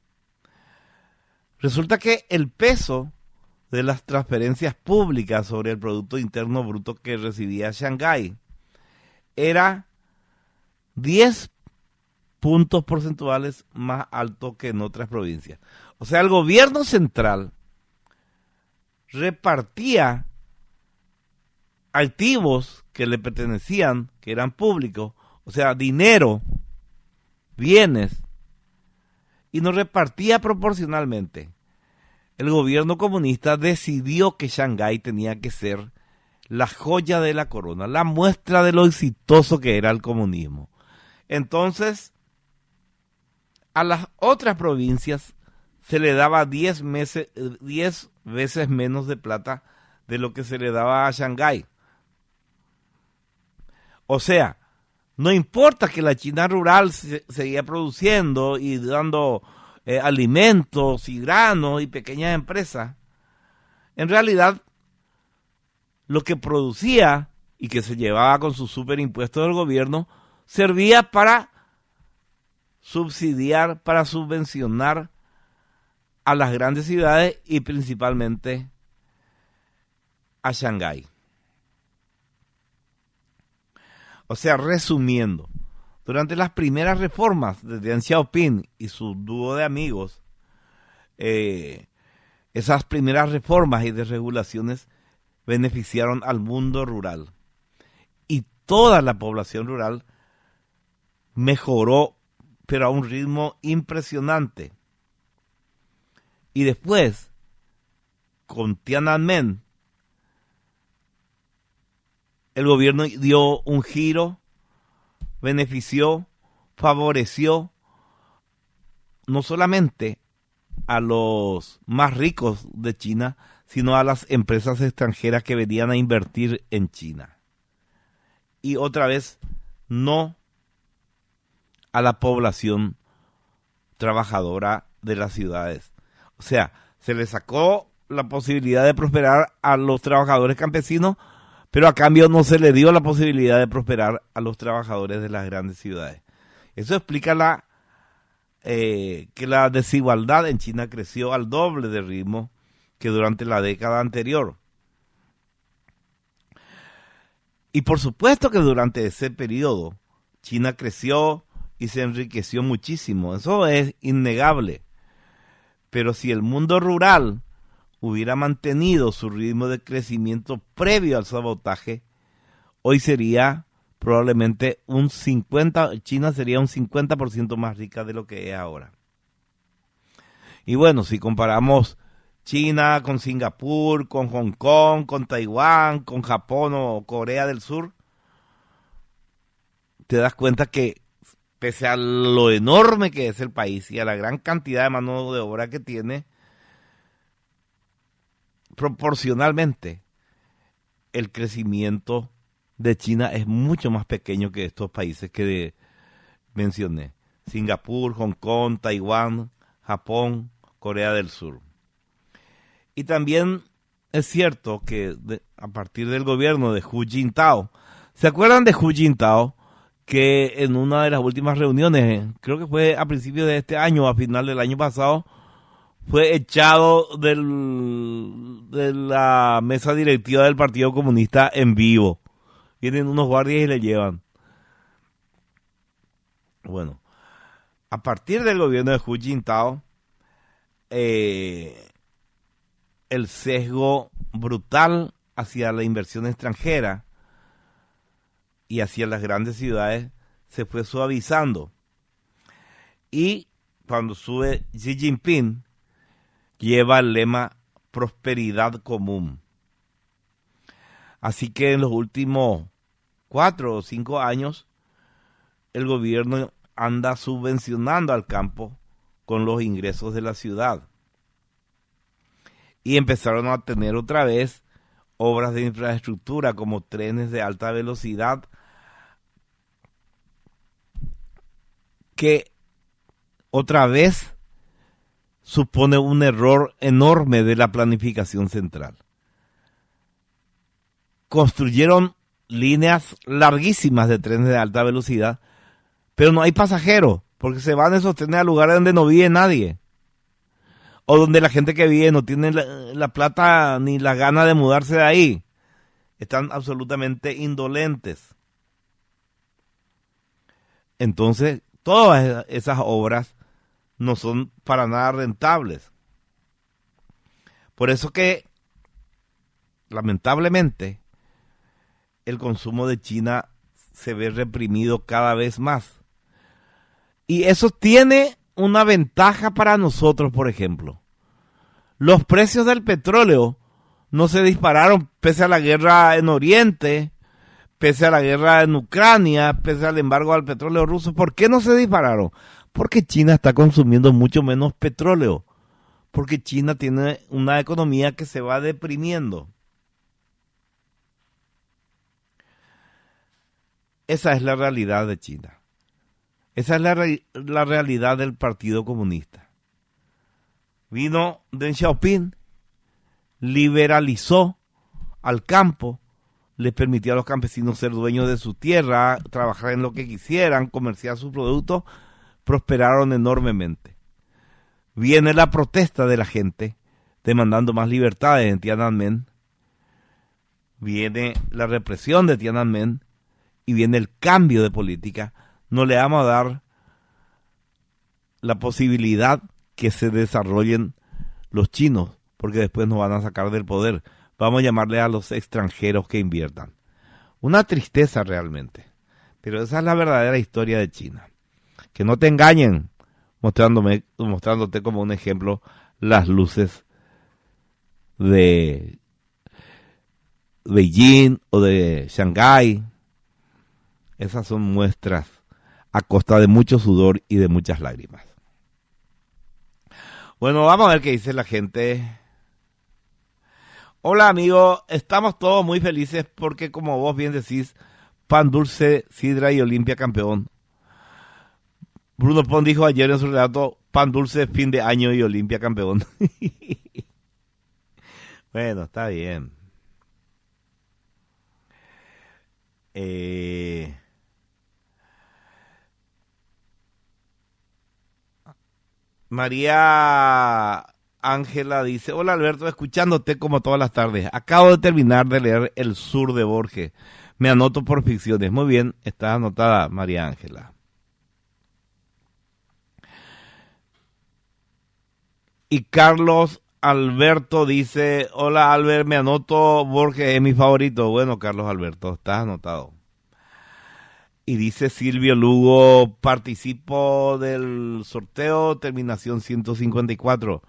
Resulta que el peso de las transferencias públicas sobre el Producto Interno Bruto que recibía Shanghái era 10 puntos porcentuales más alto que en otras provincias. O sea, el gobierno central repartía activos que le pertenecían, que eran públicos, o sea, dinero, bienes, y no repartía proporcionalmente. El gobierno comunista decidió que Shanghái tenía que ser la joya de la corona, la muestra de lo exitoso que era el comunismo. Entonces, a las otras provincias se le daba 10 veces menos de plata de lo que se le daba a Shanghái. O sea, no importa que la China rural seguía produciendo y dando alimentos y granos y pequeñas empresas, en realidad lo que producía y que se llevaba con sus superimpuestos del gobierno servía para subsidiar, para subvencionar a las grandes ciudades y principalmente a Shanghái. O sea, resumiendo, durante las primeras reformas de Deng Xiaoping y su dúo de amigos, esas primeras reformas y desregulaciones beneficiaron al mundo rural. Y toda la población rural mejoró, pero a un ritmo impresionante. Y después, con Tiananmen, el gobierno dio un giro, benefició, favoreció no solamente a los más ricos de China, sino a las empresas extranjeras que venían a invertir en China. Y otra vez, no a la población trabajadora de las ciudades. O sea, se le sacó la posibilidad de prosperar a los trabajadores campesinos, pero a cambio no se le dio la posibilidad de prosperar a los trabajadores de las grandes ciudades. Eso explica que la desigualdad en China creció al doble de ritmo que durante la década anterior. Y por supuesto que durante ese periodo China creció y se enriqueció muchísimo. Eso es innegable. Pero si el mundo rural hubiera mantenido su ritmo de crecimiento previo al sabotaje, hoy sería probablemente China sería un 50% más rica de lo que es ahora. Y bueno, si comparamos China con Singapur, con Hong Kong, con Taiwán, con Japón o Corea del Sur, te das cuenta que pese a lo enorme que es el país y a la gran cantidad de mano de obra que tiene, proporcionalmente el crecimiento de China es mucho más pequeño que estos países que mencioné: Singapur, Hong Kong, Taiwán, Japón, Corea del Sur. Y también es cierto que a partir del gobierno de Hu Jintao, ¿se acuerdan de Hu Jintao? Que en una de las últimas reuniones, creo que fue a principios de este año, a final del año pasado, fue echado de la mesa directiva del Partido Comunista en vivo. Vienen unos guardias y le llevan. Bueno, a partir del gobierno de Hu Jintao, el sesgo brutal hacia la inversión extranjera y hacia las grandes ciudades se fue suavizando. Y cuando sube Xi Jinping, lleva el lema prosperidad común. Así que en los últimos 4 o 5 años, el gobierno anda subvencionando al campo con los ingresos de la ciudad. Y empezaron a tener otra vez obras de infraestructura como trenes de alta velocidad que otra vez supone un error enorme de la planificación central. Construyeron líneas larguísimas de trenes de alta velocidad, pero no hay pasajeros, porque se van esos trenes a lugares donde no vive nadie, o donde la gente que vive no tiene la plata ni la gana de mudarse de ahí. Están absolutamente indolentes. Entonces, todas esas obras no son para nada rentables. Por eso que, lamentablemente, el consumo de China se ve reprimido cada vez más. Y eso tiene una ventaja para nosotros, por ejemplo. Los precios del petróleo no se dispararon pese a la guerra en Oriente, pese a la guerra en Ucrania, pese al embargo al petróleo ruso. ¿Por qué no se dispararon? Porque China está consumiendo mucho menos petróleo. Porque China tiene una economía que se va deprimiendo. Esa es la realidad de China. Esa es la realidad del Partido Comunista. Vino Deng Xiaoping, liberalizó al campo, les permitió a los campesinos ser dueños de su tierra, trabajar en lo que quisieran, comerciar sus productos, prosperaron enormemente. Viene la protesta de la gente demandando más libertades en Tiananmen, viene la represión de Tiananmen y viene el cambio de política. No le vamos a dar la posibilidad que se desarrollen los chinos, porque después nos van a sacar del poder. Vamos a llamarle a los extranjeros que inviertan. Una tristeza realmente, pero esa es la verdadera historia de China. Que no te engañen mostrándote como un ejemplo las luces de Beijing o de Shanghái. Esas son muestras a costa de mucho sudor y de muchas lágrimas. Bueno, vamos a ver qué dice la gente. Hola amigo, estamos todos muy felices porque como vos bien decís, pan dulce, sidra y Olimpia campeón. Bruno Pon dijo ayer en su relato, pan dulce, fin de año y Olimpia campeón. Bueno, está bien. María Ángela dice, hola Alberto, escuchándote como todas las tardes. Acabo de terminar de leer El Sur de Borges. Me anoto por ficciones. Muy bien, está anotada María Ángela. Y Carlos Alberto dice, hola Albert, me anoto, Borges es mi favorito. Bueno, Carlos Alberto, estás anotado. Y dice Silvio Lugo, participo del sorteo, terminación 154.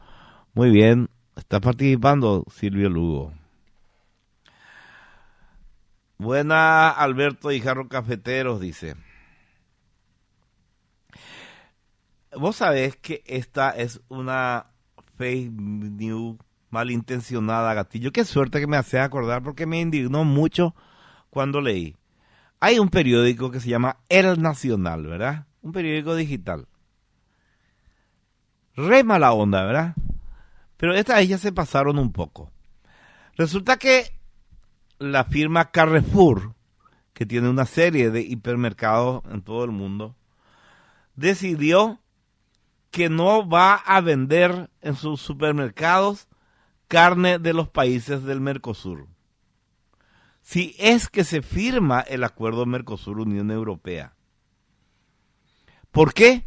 Muy bien, está participando Silvio Lugo. Buena Alberto y Jarro Cafeteros, dice. Vos sabés que esta es una fake news malintencionada, Gatillo. Qué suerte que me hace acordar porque me indignó mucho cuando leí. Hay un periódico que se llama El Nacional, ¿verdad? Un periódico digital. Re mala onda, ¿verdad? Pero estas ellas se pasaron un poco. Resulta que la firma Carrefour, que tiene una serie de hipermercados en todo el mundo, decidió que no va a vender en sus supermercados carne de los países del Mercosur. si es que se firma el acuerdo Mercosur-Unión Europea. ¿Por qué?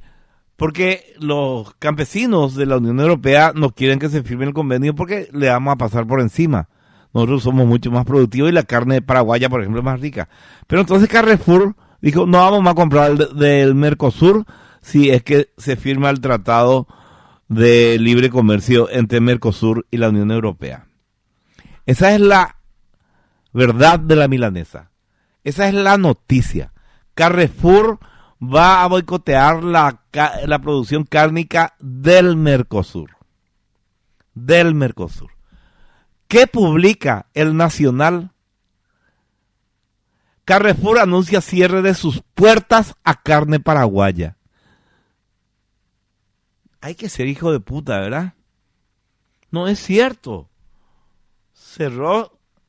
Porque los campesinos de la Unión Europea no quieren que se firme el convenio porque le vamos a pasar por encima. Nosotros somos mucho más productivos y la carne paraguaya, por ejemplo, es más rica. Pero entonces Carrefour dijo, no vamos a comprar del Mercosur si es que se firma el tratado de libre comercio entre Mercosur y la Unión Europea. Esa es la verdad de la milanesa. Esa es la noticia. Carrefour va a boicotear la producción cárnica del Mercosur. Del Mercosur. ¿Qué publica el Nacional? Carrefour anuncia cierre de sus puertas a carne paraguaya. Hay que ser hijo de puta, ¿verdad? No es cierto.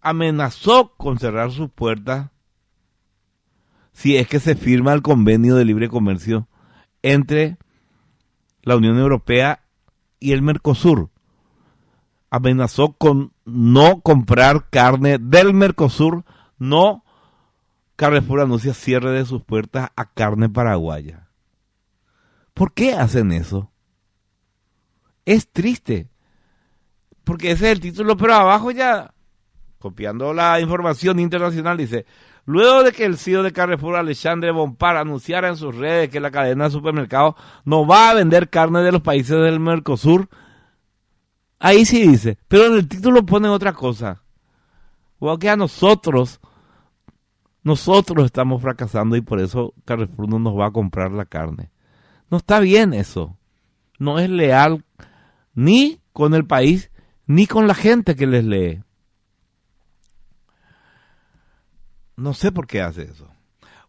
Amenazó con cerrar sus puertas si es que se firma el convenio de libre comercio entre la Unión Europea y el Mercosur. Amenazó con no comprar carne del Mercosur. No, Carrefour anuncia cierre de sus puertas a carne paraguaya. ¿Por qué hacen eso? Es triste, porque ese es el título, pero abajo ya, copiando la información internacional, dice, luego de que el CEO de Carrefour, Alexandre Bompard, anunciara en sus redes que la cadena de supermercados no va a vender carne de los países del Mercosur, ahí sí dice, pero en el título pone otra cosa. O que a nosotros estamos fracasando y por eso Carrefour no nos va a comprar la carne. No está bien eso. No es leal ni con el país, ni con la gente que les lee. No sé por qué hace eso.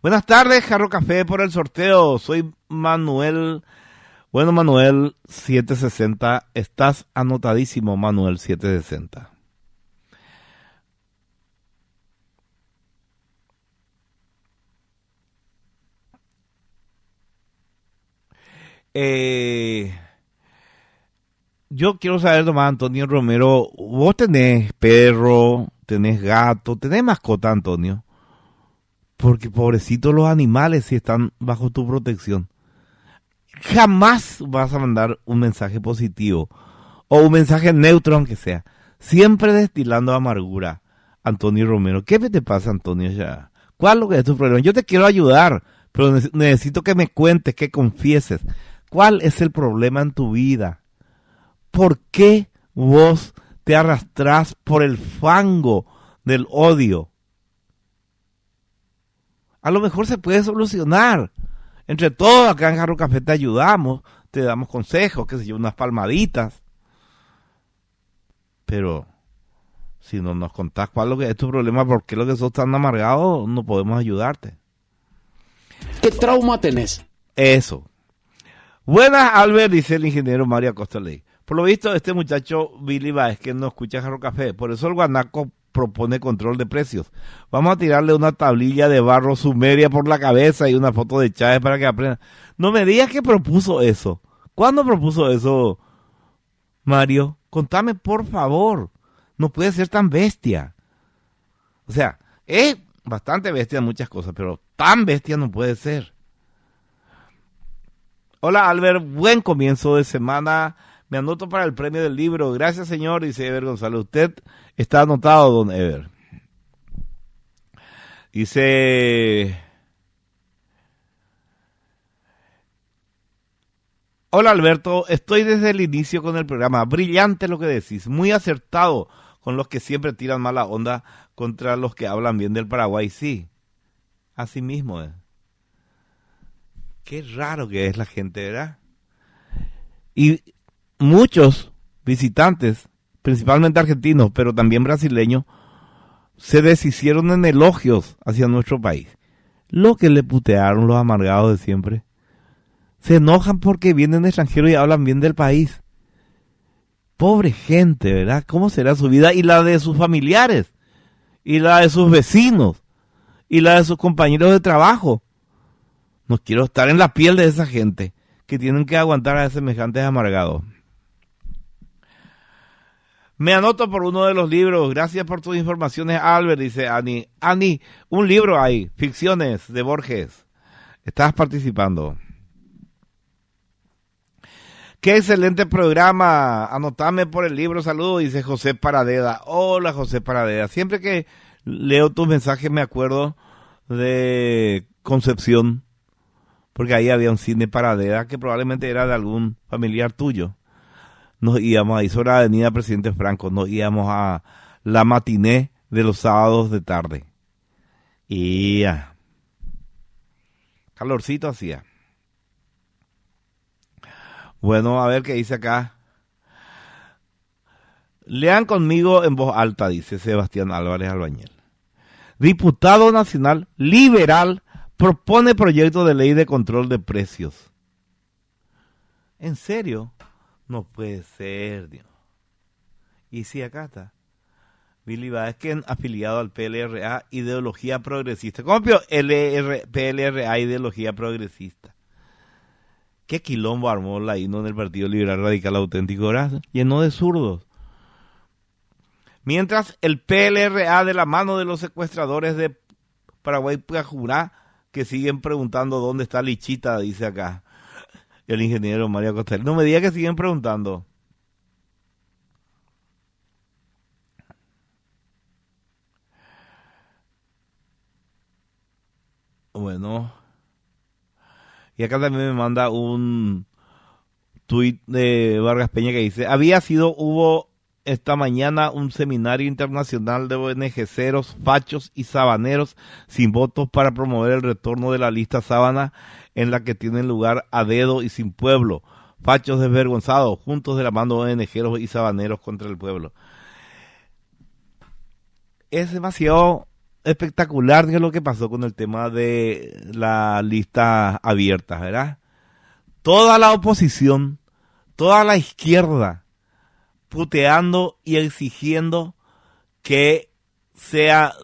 Buenas tardes, Jarro Café por el sorteo. Soy Manuel. Bueno, Manuel 760. Estás anotadísimo, Manuel 760. Yo quiero saber, Tomás Antonio Romero, vos tenés perro, tenés gato, tenés mascota, Antonio. Porque pobrecitos los animales si están bajo tu protección. Jamás vas a mandar un mensaje positivo o un mensaje neutro, aunque sea. Siempre destilando amargura, Antonio Romero. ¿Qué te pasa, Antonio? Ya? ¿Cuál es lo que es tu problema? Yo te quiero ayudar, pero necesito que me cuentes, que confieses. ¿Cuál es el problema en tu vida? ¿Por qué vos te arrastrás por el fango del odio? A lo mejor se puede solucionar. Entre todos acá en Jarro Café te ayudamos, te damos consejos, qué sé yo, unas palmaditas. Pero si no nos contás cuál es lo que es tu problema, por qué lo que sos tan amargado, no podemos ayudarte. ¿Qué trauma tenés? Eso. Buenas, Albert, dice el ingeniero Mario Acosta Ley. Por lo visto, este muchacho Billy Vázquez no escucha Jarro Café, por eso el guanaco propone control de precios. Vamos a tirarle una tablilla de barro sumeria por la cabeza y una foto de Chávez para que aprenda. No me digas que propuso eso. ¿Cuándo propuso eso, Mario? Contame, por favor. No puede ser tan bestia. O sea, es bastante bestia en muchas cosas, pero tan bestia no puede ser. Hola, Albert. Buen comienzo de semana. Me anoto para el premio del libro. Gracias, señor, dice Ever González. Usted está anotado, don Ever. Dice... Hola, Alberto. Estoy desde el inicio con el programa. Brillante lo que decís. Muy acertado con los que siempre tiran mala onda contra los que hablan bien del Paraguay. Sí, así mismo es. Qué raro que es la gente, ¿verdad? Y muchos visitantes, principalmente argentinos, pero también brasileños, se deshicieron en elogios hacia nuestro país. Lo que le putearon los amargados de siempre. Se enojan porque vienen extranjeros y hablan bien del país. Pobre gente, ¿verdad? ¿Cómo será su vida? Y la de sus familiares, y la de sus vecinos, y la de sus compañeros de trabajo. No quiero estar en la piel de esa gente que tienen que aguantar a semejantes amargados. Me anoto por uno de los libros. Gracias por tus informaciones, Albert, dice Ani. Ani, un libro hay, Ficciones de Borges. Estás participando. Qué excelente programa. Anotame por el libro. Saludos, dice José Paradeda. Hola, José Paradeda. Siempre que leo tus mensajes me acuerdo de Concepción, porque ahí había un cine Paradeda que probablemente era de algún familiar tuyo. Nos íbamos ahí sobre la avenida Presidente Franco, nos íbamos a la matiné de los sábados de tarde. Y calorcito hacía. Bueno, a ver qué dice acá. Lean conmigo en voz alta, dice Sebastián Álvarez Albañel. Diputado nacional liberal propone proyecto de ley de control de precios. ¿En serio? No puede ser, Dios. Y sí, acá está. Billy Vázquez, afiliado al PLRA, ideología progresista. ¿Cómo PLRA, ideología progresista? ¿Qué quilombo armó la INO en el Partido Liberal Radical Auténtico? ¿Verdad? Llenó de zurdos. Mientras el PLRA, de la mano de los secuestradores de Paraguay Pajurá, que siguen preguntando dónde está Lichita, dice acá el ingeniero Mario Costel. No me diga que siguen preguntando. Bueno. Y acá también me manda un tuit de Vargas Peña que dice: hubo esta mañana un seminario internacional de ONGceros, fachos y sabaneros sin votos para promover el retorno de la lista sábana, en la que tienen lugar a dedo y sin pueblo, fachos desvergonzados, juntos de la mano ONGeros y sabaneros contra el pueblo. Es demasiado espectacular lo que pasó con el tema de la lista abierta, ¿verdad? Toda la oposición, toda la izquierda, puteando y exigiendo que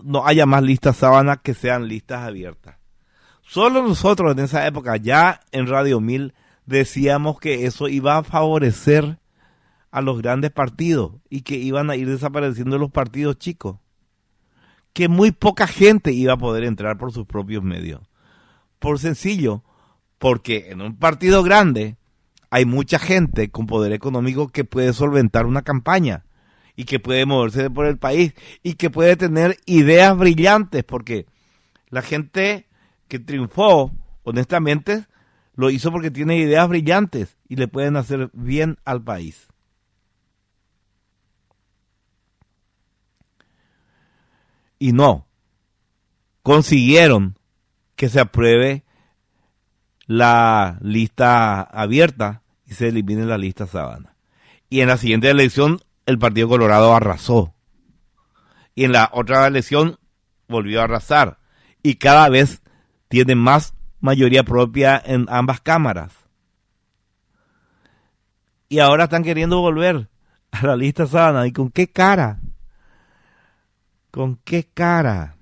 no haya más listas sábanas, que sean listas abiertas. Solo nosotros en esa época, ya en Radio 1000, decíamos que eso iba a favorecer a los grandes partidos y que iban a ir desapareciendo los partidos chicos, que muy poca gente iba a poder entrar por sus propios medios. Por sencillo, porque en un partido grande hay mucha gente con poder económico que puede solventar una campaña y que puede moverse por el país y que puede tener ideas brillantes, porque la gente que triunfó, honestamente, lo hizo porque tiene ideas brillantes y le pueden hacer bien al país. Y no, consiguieron que se apruebe la lista abierta y se elimine la lista sábana. Y en la siguiente elección el Partido Colorado arrasó. Y en la otra elección volvió a arrasar. Y cada vez tiene más mayoría propia en ambas cámaras. Y ahora están queriendo volver a la lista sábana. ¿Y con qué cara? ¿Con qué cara?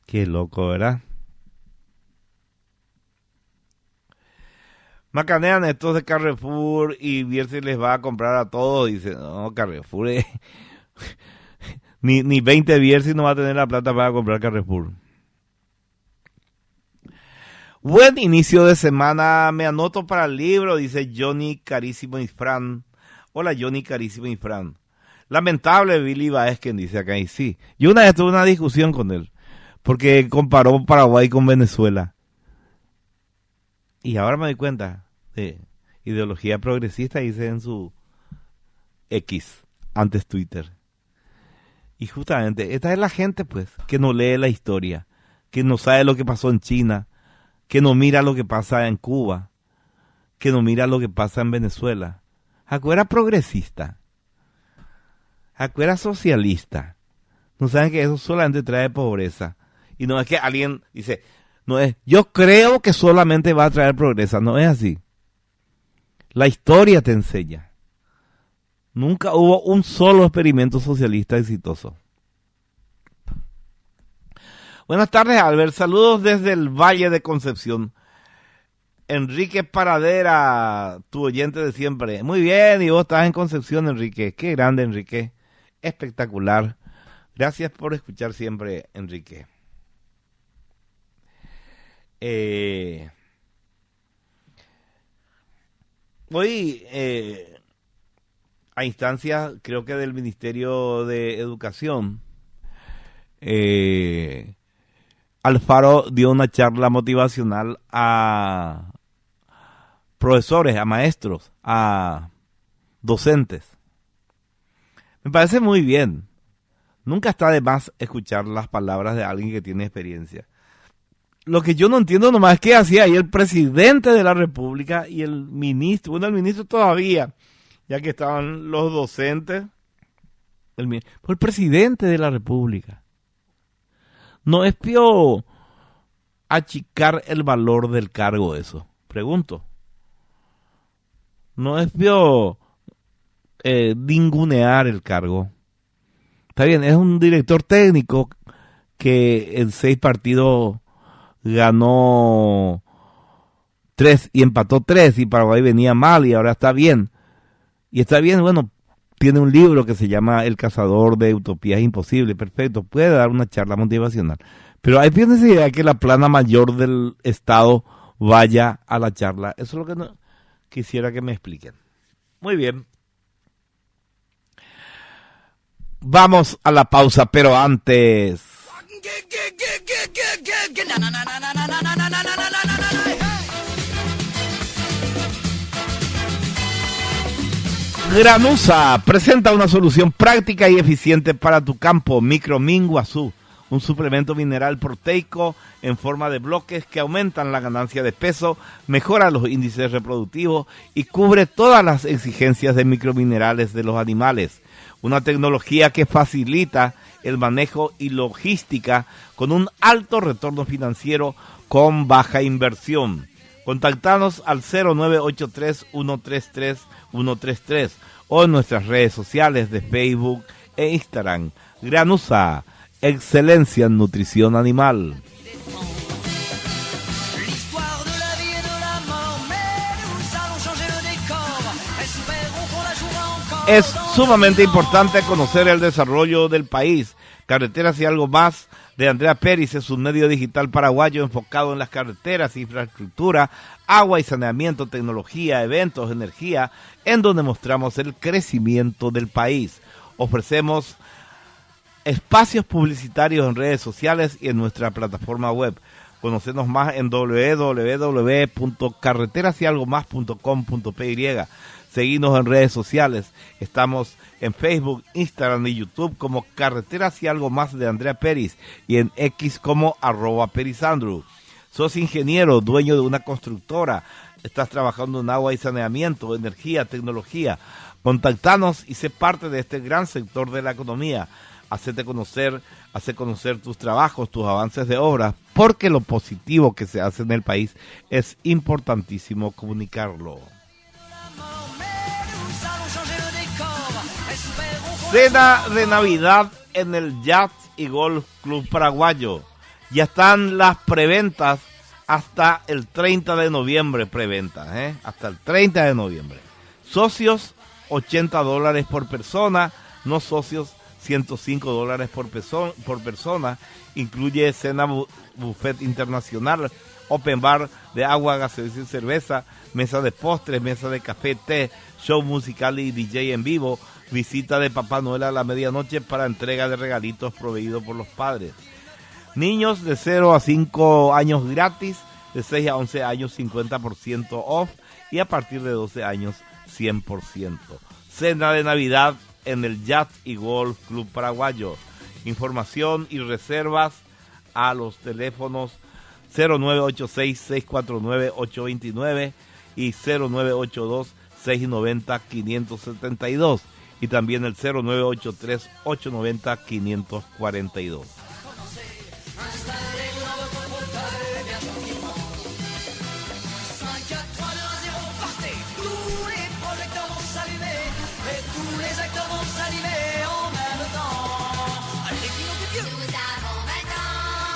Qué loco, ¿verdad? Macanean estos de Carrefour y Bierce les va a comprar a todos. Dice, no, Carrefour ni 20 Bierce no va a tener la plata para comprar Carrefour. Buen inicio de semana, me anoto para el libro, dice Johnny Carísimo y Fran. Hola Johnny Carísimo y Fran. Lamentable Billy Vázquez, dice acá, y sí. Yo una vez tuve una discusión con él, porque comparó Paraguay con Venezuela. Y ahora me doy cuenta de ideología progresista, dice en su X, antes Twitter. Y justamente, esta es la gente, pues, que no lee la historia, que no sabe lo que pasó en China, que no mira lo que pasa en Cuba, que no mira lo que pasa en Venezuela. Jaco era progresista. Jaco era socialista. No saben que eso solamente trae pobreza. Y no es que alguien dice, no es, yo creo que solamente va a traer progreso. No es así. La historia te enseña. Nunca hubo un solo experimento socialista exitoso. Buenas tardes, Albert. Saludos desde el Valle de Concepción. Enrique Paradera, tu oyente de siempre. Muy bien, y vos estás en Concepción, Enrique. Qué grande, Enrique. Espectacular. Gracias por escuchar siempre, Enrique. Hoy, a instancias, creo que del Ministerio de Educación, Alfaro dio una charla motivacional a profesores, a maestros, a docentes. Me parece muy bien. Nunca está de más escuchar las palabras de alguien que tiene experiencia. Lo que yo no entiendo nomás es qué hacía ahí el presidente de la República y el ministro. Bueno, el ministro todavía, ya que estaban los docentes. Pero el presidente de la República. ¿No es pío achicar el valor del cargo eso? Pregunto. ¿No es pío ningunear el cargo? Está bien, es un director técnico que en 6 partidos ganó 3 y empató 3 y Paraguay venía mal y ahora está bien. Y está bien, bueno, tiene un libro que se llama El cazador de utopías imposibles, perfecto, puede dar una charla motivacional. Pero hay necesidad de que la plana mayor del Estado vaya a la charla. Eso es lo que no quisiera que me expliquen. Muy bien. Vamos a la pausa, pero antes... Granusa presenta una solución práctica y eficiente para tu campo, Microminguazú, un suplemento mineral proteico en forma de bloques que aumentan la ganancia de peso, mejora los índices reproductivos y cubre todas las exigencias de microminerales de los animales. Una tecnología que facilita el manejo y logística con un alto retorno financiero con baja inversión. Contactanos al 0983-133-133 o en nuestras redes sociales de Facebook e Instagram. Granusa, excelencia en nutrición animal. Es sumamente importante conocer el desarrollo del país. Carreteras y algo más de Andrea Pérez es un medio digital paraguayo enfocado en las carreteras, infraestructura, agua y saneamiento, tecnología, eventos, energía, en donde mostramos el crecimiento del país. Ofrecemos espacios publicitarios en redes sociales y en nuestra plataforma web. Conocenos más en www.carreterasyalgomás.com.py. Seguinos en redes sociales. Estamos en Facebook, Instagram y YouTube como Carreteras y Algo Más de Andrea Pérez y en X como @perizandru. Sos ingeniero, dueño de una constructora. Estás trabajando en agua y saneamiento, energía, tecnología. Contactanos y sé parte de este gran sector de la economía. Hace conocer tus trabajos, tus avances de obra, porque lo positivo que se hace en el país es importantísimo comunicarlo. Cena de Navidad en el Yacht y Golf Club Paraguayo. Ya están las preventas hasta el 30 de noviembre, hasta el 30 de noviembre. Socios, $80 por persona, no socios, $105 por persona. Incluye cena buffet internacional, open bar de agua, gaseosa y cerveza, mesa de postres, mesa de café, té, show musical y DJ en vivo, visita de Papá Noel a la medianoche para entrega de regalitos proveídos por los padres. Niños de 0 a 5 años gratis, de 6 a 11 años 50% off y a partir de 12 años 100%. Cena de Navidad en el Yacht y Golf Club Paraguayo. Información y reservas a los teléfonos 0986-649-829 y 0982-690-572 y también el 0983-890-542.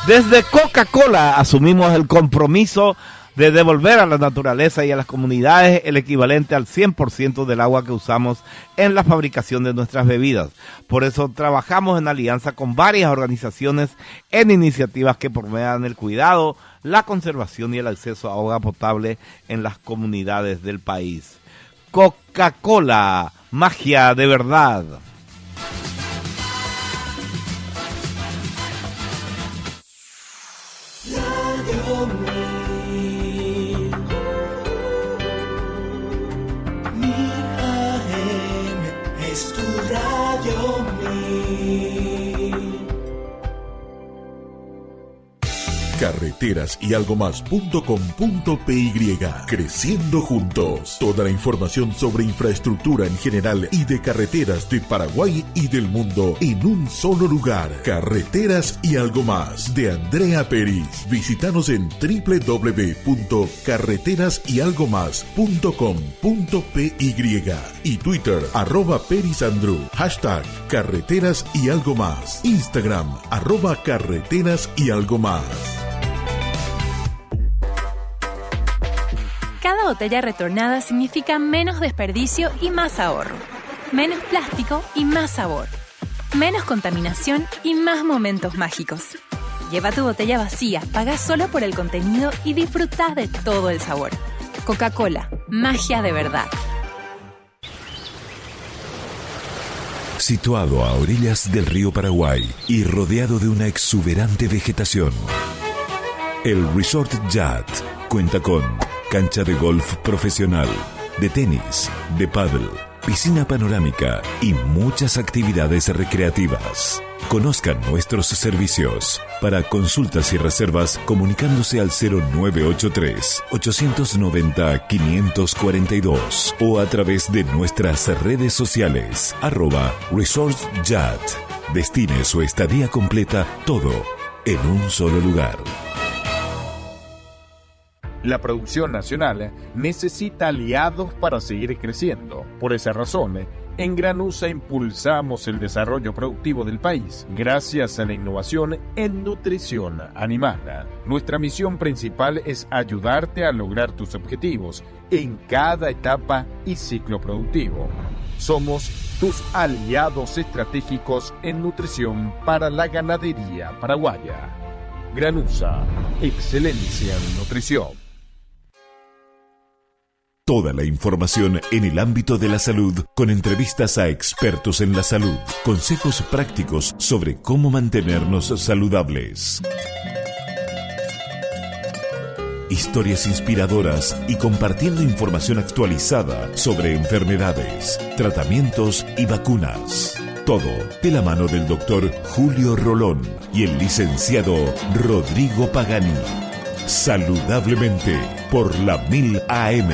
Desde Coca-Cola asumimos el compromiso de devolver a la naturaleza y a las comunidades el equivalente al 100% del agua que usamos en la fabricación de nuestras bebidas. Por eso trabajamos en alianza con varias organizaciones en iniciativas que promuevan el cuidado, la conservación y el acceso a agua potable en las comunidades del país. Coca-Cola, magia de verdad. Radio Mil AM es tu Radio Mil. Carreteras y algo más.com.py. Creciendo juntos. Toda la información sobre infraestructura en general y de carreteras de Paraguay y del mundo en un solo lugar. Carreteras y algo más de Andrea Peris. Visítanos en www.carreterasyalgomás.com.py y Twitter @perisandru. Hashtag Carreteras y algo más. Instagram @carreteras y algo más. Cada botella retornada significa menos desperdicio y más ahorro. Menos plástico y más sabor. Menos contaminación y más momentos mágicos. Lleva tu botella vacía, paga solo por el contenido y disfruta de todo el sabor. Coca-Cola, magia de verdad. Situado a orillas del río Paraguay y rodeado de una exuberante vegetación, el Resort Yacht cuenta con cancha de golf profesional, de tenis, de pádel, piscina panorámica y muchas actividades recreativas. Conozcan nuestros servicios. Para consultas y reservas, comunicándose al 0983-890-542 o a través de nuestras redes sociales, @ResortYacht. Destine su estadía completa, todo en un solo lugar. La producción nacional necesita aliados para seguir creciendo. Por esa razón, en Granusa impulsamos el desarrollo productivo del país gracias a la innovación en nutrición animal. Nuestra misión principal es ayudarte a lograr tus objetivos en cada etapa y ciclo productivo. Somos tus aliados estratégicos en nutrición para la ganadería paraguaya. Granusa, excelencia en nutrición. Toda la información en el ámbito de la salud, con entrevistas a expertos en la salud, consejos prácticos sobre cómo mantenernos saludables, historias inspiradoras y compartiendo información actualizada sobre enfermedades, tratamientos y vacunas. Todo de la mano del doctor Julio Rolón y el licenciado Rodrigo Pagani. Saludablemente por la 1000 AM.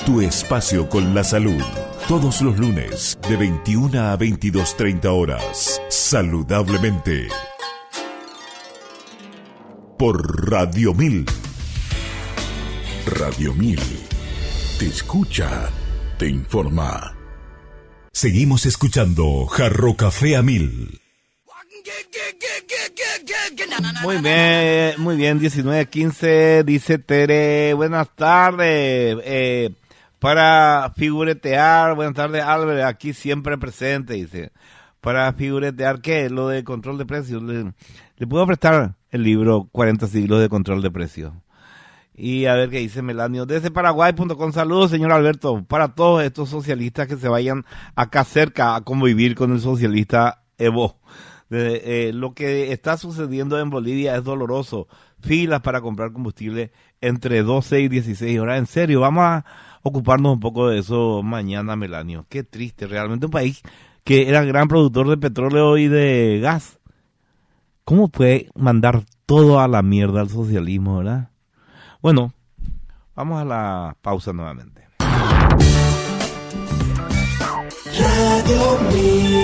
Tu espacio con la salud. Todos los lunes de 21 a 22:30 horas. Saludablemente. Por Radio 1000. Radio 1000. Te escucha, te informa. Seguimos escuchando Jarro Café a 1000. Muy bien, 19:15, dice Tere, buenas tardes, para figuretear, buenas tardes Albert, aquí siempre presente, dice, para figuretear, ¿qué? Lo de control de precios, le puedo prestar el libro 40 siglos de control de precios, y a ver qué dice Melanio, desde Paraguay.com, saludos señor Alberto, para todos estos socialistas que se vayan acá cerca a convivir con el socialista Evo. Lo que está sucediendo en Bolivia es doloroso. Filas para comprar combustible entre 12 y 16 horas. En serio, vamos a ocuparnos un poco de eso mañana, Melanio. Qué triste, realmente un país que era gran productor de petróleo y de gas. ¿Cómo puede mandar todo a la mierda al socialismo, verdad? Bueno, vamos a la pausa nuevamente. Radio Mil.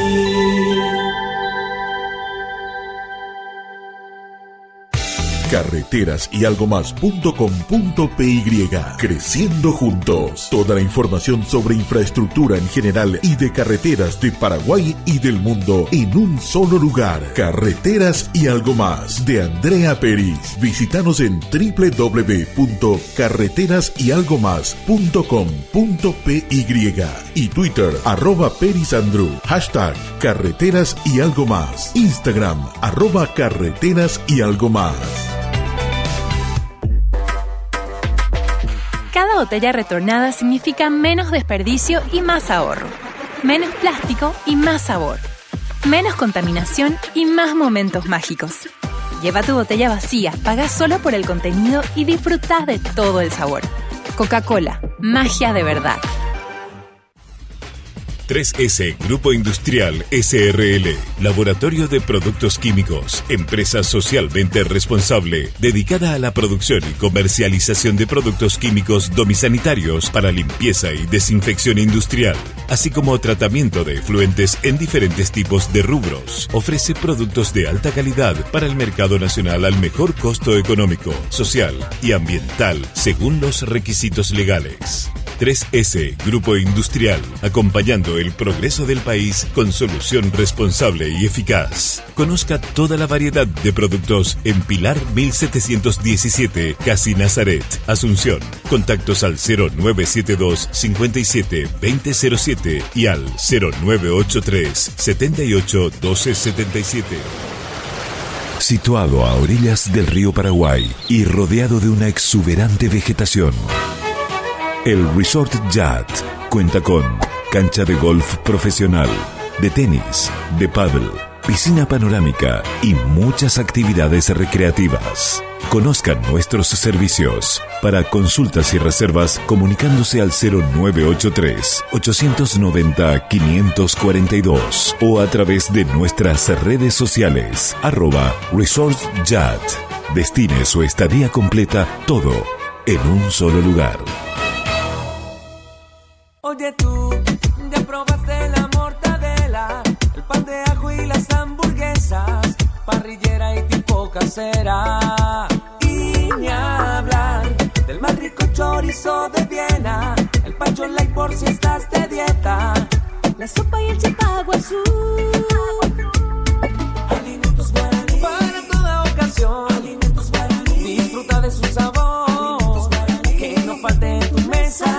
Carreteras y algo más.com.py. Creciendo juntos. Toda la información sobre infraestructura en general y de carreteras de Paraguay y del mundo en un solo lugar. Carreteras y algo más de Andrea Peris. Visítanos en www.carreterasyalgomás.com.py y Twitter @perisandrew. Hashtag Carreteras y algo más. Instagram @carreteras y algo más. Cada botella retornada significa menos desperdicio y más ahorro. Menos plástico y más sabor. Menos contaminación y más momentos mágicos. Lleva tu botella vacía, paga solo por el contenido y disfruta de todo el sabor. Coca-Cola, magia de verdad. 3S Grupo Industrial SRL, Laboratorio de Productos Químicos, empresa socialmente responsable, dedicada a la producción y comercialización de productos químicos domisanitarios para limpieza y desinfección industrial, así como tratamiento de efluentes en diferentes tipos de rubros. Ofrece productos de alta calidad para el mercado nacional al mejor costo económico, social y ambiental, según los requisitos legales. 3S Grupo Industrial, acompañando el progreso del país con solución responsable y eficaz. Conozca toda la variedad de productos en Pilar 1717, Casi Nazaret, Asunción. Contactos al 0972 57 2007 y al 0983 78 1277. Situado a orillas del río Paraguay y rodeado de una exuberante vegetación, el Resort Yacht cuenta con cancha de golf profesional, de tenis, de pádel, piscina panorámica y muchas actividades recreativas. Conozcan nuestros servicios. Para consultas y reservas, comunicándose al 0983 890 542 o a través de nuestras redes sociales @Resort Yacht. Destine su estadía completa, todo en un solo lugar. Oye tú, ya probaste la mortadela, el pan de ajo y las hamburguesas, parrillera y tipo casera. Y ni hablar del más rico chorizo de Viena, el pancho light por si estás de dieta, la sopa y el chipago azul. Alimentos guaraní, para toda ocasión. Alimentos guaraní, disfruta de su sabor. Alimentos guaraní, que no falte en tu mesa.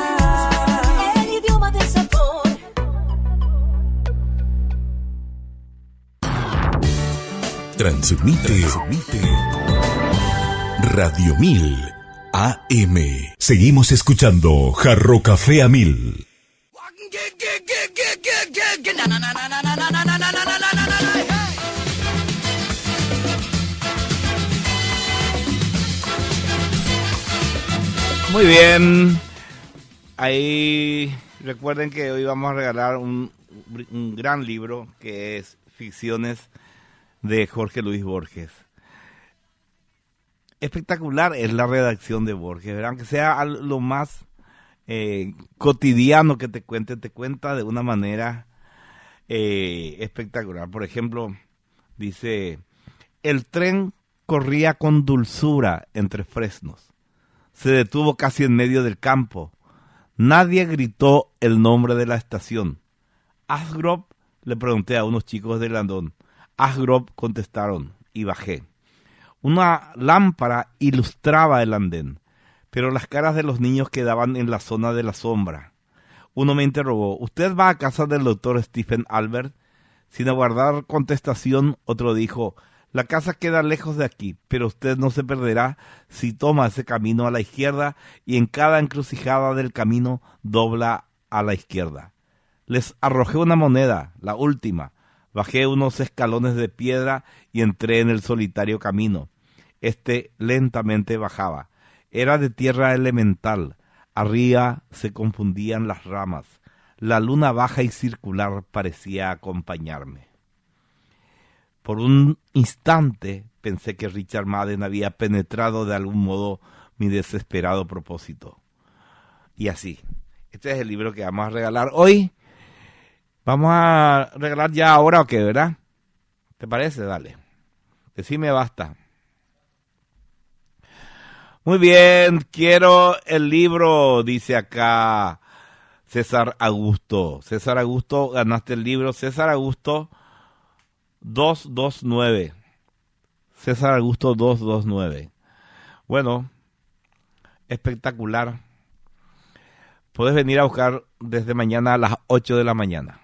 Transmite Radio 1000 AM. Seguimos escuchando Jarro Café a 1000. Muy bien. Ahí recuerden que hoy vamos a regalar un gran libro que es Ficciones de Jorge Luis Borges. Espectacular es la redacción de Borges, ¿verdad? Aunque sea lo más cotidiano que te cuenta de una manera espectacular. Por ejemplo, dice: el tren corría con dulzura entre fresnos. Se detuvo casi en medio del campo. Nadie gritó el nombre de la estación. Asgrove, le pregunté a unos chicos de Landón. Asgrove, contestaron, y bajé. Una lámpara ilustraba el andén, pero las caras de los niños quedaban en la zona de la sombra. Uno me interrogó: ¿usted va a casa del doctor Stephen Albert? Sin aguardar contestación, otro dijo: la casa queda lejos de aquí, pero usted no se perderá si toma ese camino a la izquierda y en cada encrucijada del camino dobla a la izquierda. Les arrojé una moneda, la última. Bajé unos escalones de piedra y entré en el solitario camino. Este lentamente bajaba. Era de tierra elemental. Arriba se confundían las ramas. La luna baja y circular parecía acompañarme. Por un instante pensé que Richard Madden había penetrado de algún modo mi desesperado propósito. Y así. Este es el libro que vamos a regalar hoy. Vamos a regalar ya ahora o qué, ¿verdad? ¿Te parece? Dale. Decime basta. Muy bien, quiero el libro, dice acá César Augusto. César Augusto, ganaste el libro. César Augusto 229. César Augusto 229. Bueno, espectacular. Puedes venir a buscar desde mañana a las 8 de la mañana.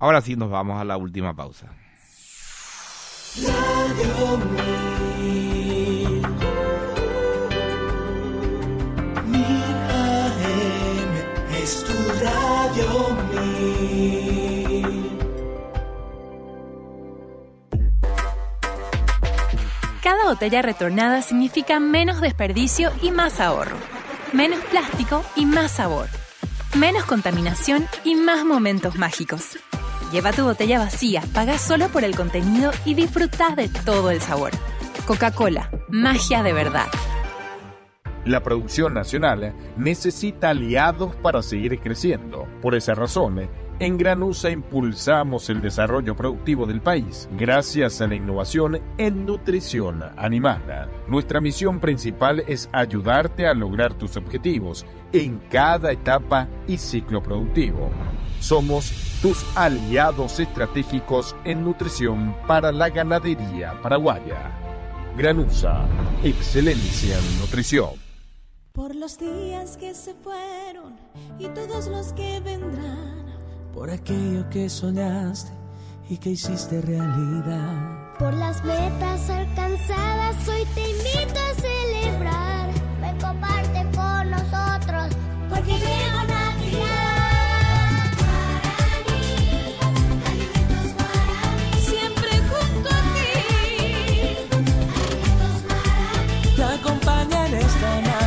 Ahora sí nos vamos a la última pausa. Radio 1000 AM es tu Radio 1000. Cada botella retornada significa menos desperdicio y más ahorro. Menos plástico y más sabor. Menos contaminación y más momentos mágicos. Lleva tu botella vacía, paga solo por el contenido y disfruta de todo el sabor. Coca-Cola, magia de verdad. La producción nacional necesita aliados para seguir creciendo. Por esa razón, en Granusa impulsamos el desarrollo productivo del país gracias a la innovación en nutrición animal. Nuestra misión principal es ayudarte a lograr tus objetivos en cada etapa y ciclo productivo. Somos tus aliados estratégicos en nutrición para la ganadería paraguaya. Granusa, excelencia en nutrición. Por los días que se fueron y todos los que vendrán, por aquello que soñaste y que hiciste realidad, por las metas alcanzadas, hoy te invito a celebrar. Ven, comparte con nosotros, porque llegó Navidad. Guaraní, alimentos guaraní, siempre junto a ti. Alimentos guaraní, te acompaña en esta Navidad.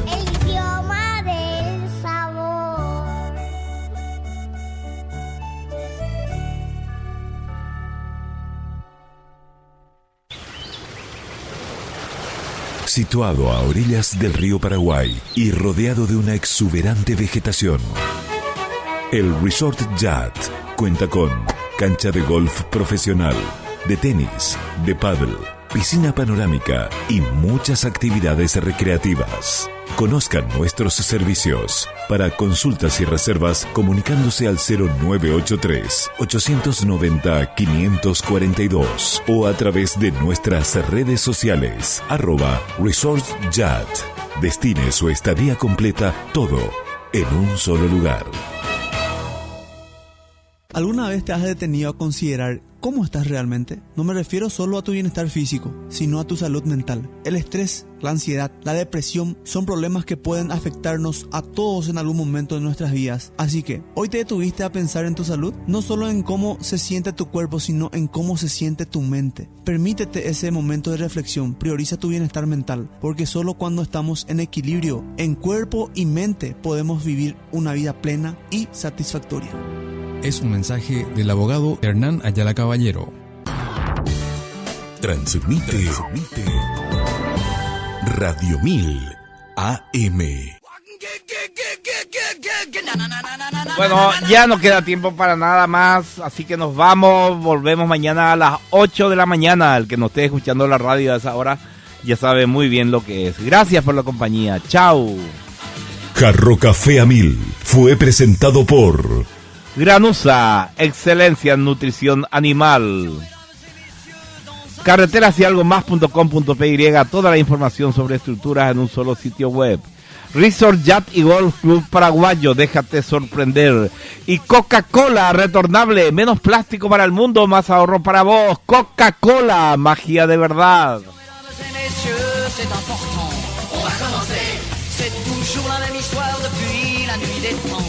el idioma del sabor. Situado a orillas del río Paraguay y rodeado de una exuberante vegetación, el Resort Yacht cuenta con cancha de golf profesional, de tenis, de pádel, piscina panorámica y muchas actividades recreativas. Conozcan nuestros servicios. Para consultas y reservas, comunicándose al 0983-890-542 o a través de nuestras redes sociales, @ResortYacht. Destine su estadía completa, todo en un solo lugar. ¿Alguna vez te has detenido a considerar cómo estás realmente? No me refiero solo a tu bienestar físico, sino a tu salud mental. El estrés, la ansiedad, la depresión son problemas que pueden afectarnos a todos en algún momento de nuestras vidas. Así que, ¿hoy te detuviste a pensar en tu salud? No solo en cómo se siente tu cuerpo, sino en cómo se siente tu mente. Permítete ese momento de reflexión, prioriza tu bienestar mental, porque solo cuando estamos en equilibrio, en cuerpo y mente, podemos vivir una vida plena y satisfactoria. Es un mensaje del abogado Hernán Ayala Caballero. Transmite Radio 1000 AM. Bueno, ya no queda tiempo para nada más, así que nos vamos, volvemos mañana a las 8 de la mañana. El que nos esté escuchando la radio a esa hora ya sabe muy bien lo que es. Gracias por la compañía, chao. Jarro Café a 1000 fue presentado por Granusa, excelencia en nutrición animal. Carreteras y algo más.com.py, toda la información sobre estructuras en un solo sitio web. Resort Yacht y Golf Club Paraguayo, déjate sorprender. Y Coca-Cola retornable, menos plástico para el mundo, más ahorro para vos. Coca-Cola, magia de verdad. C'est important, on va commencer. C'est toujours la même histoire depuis la nuit des temps.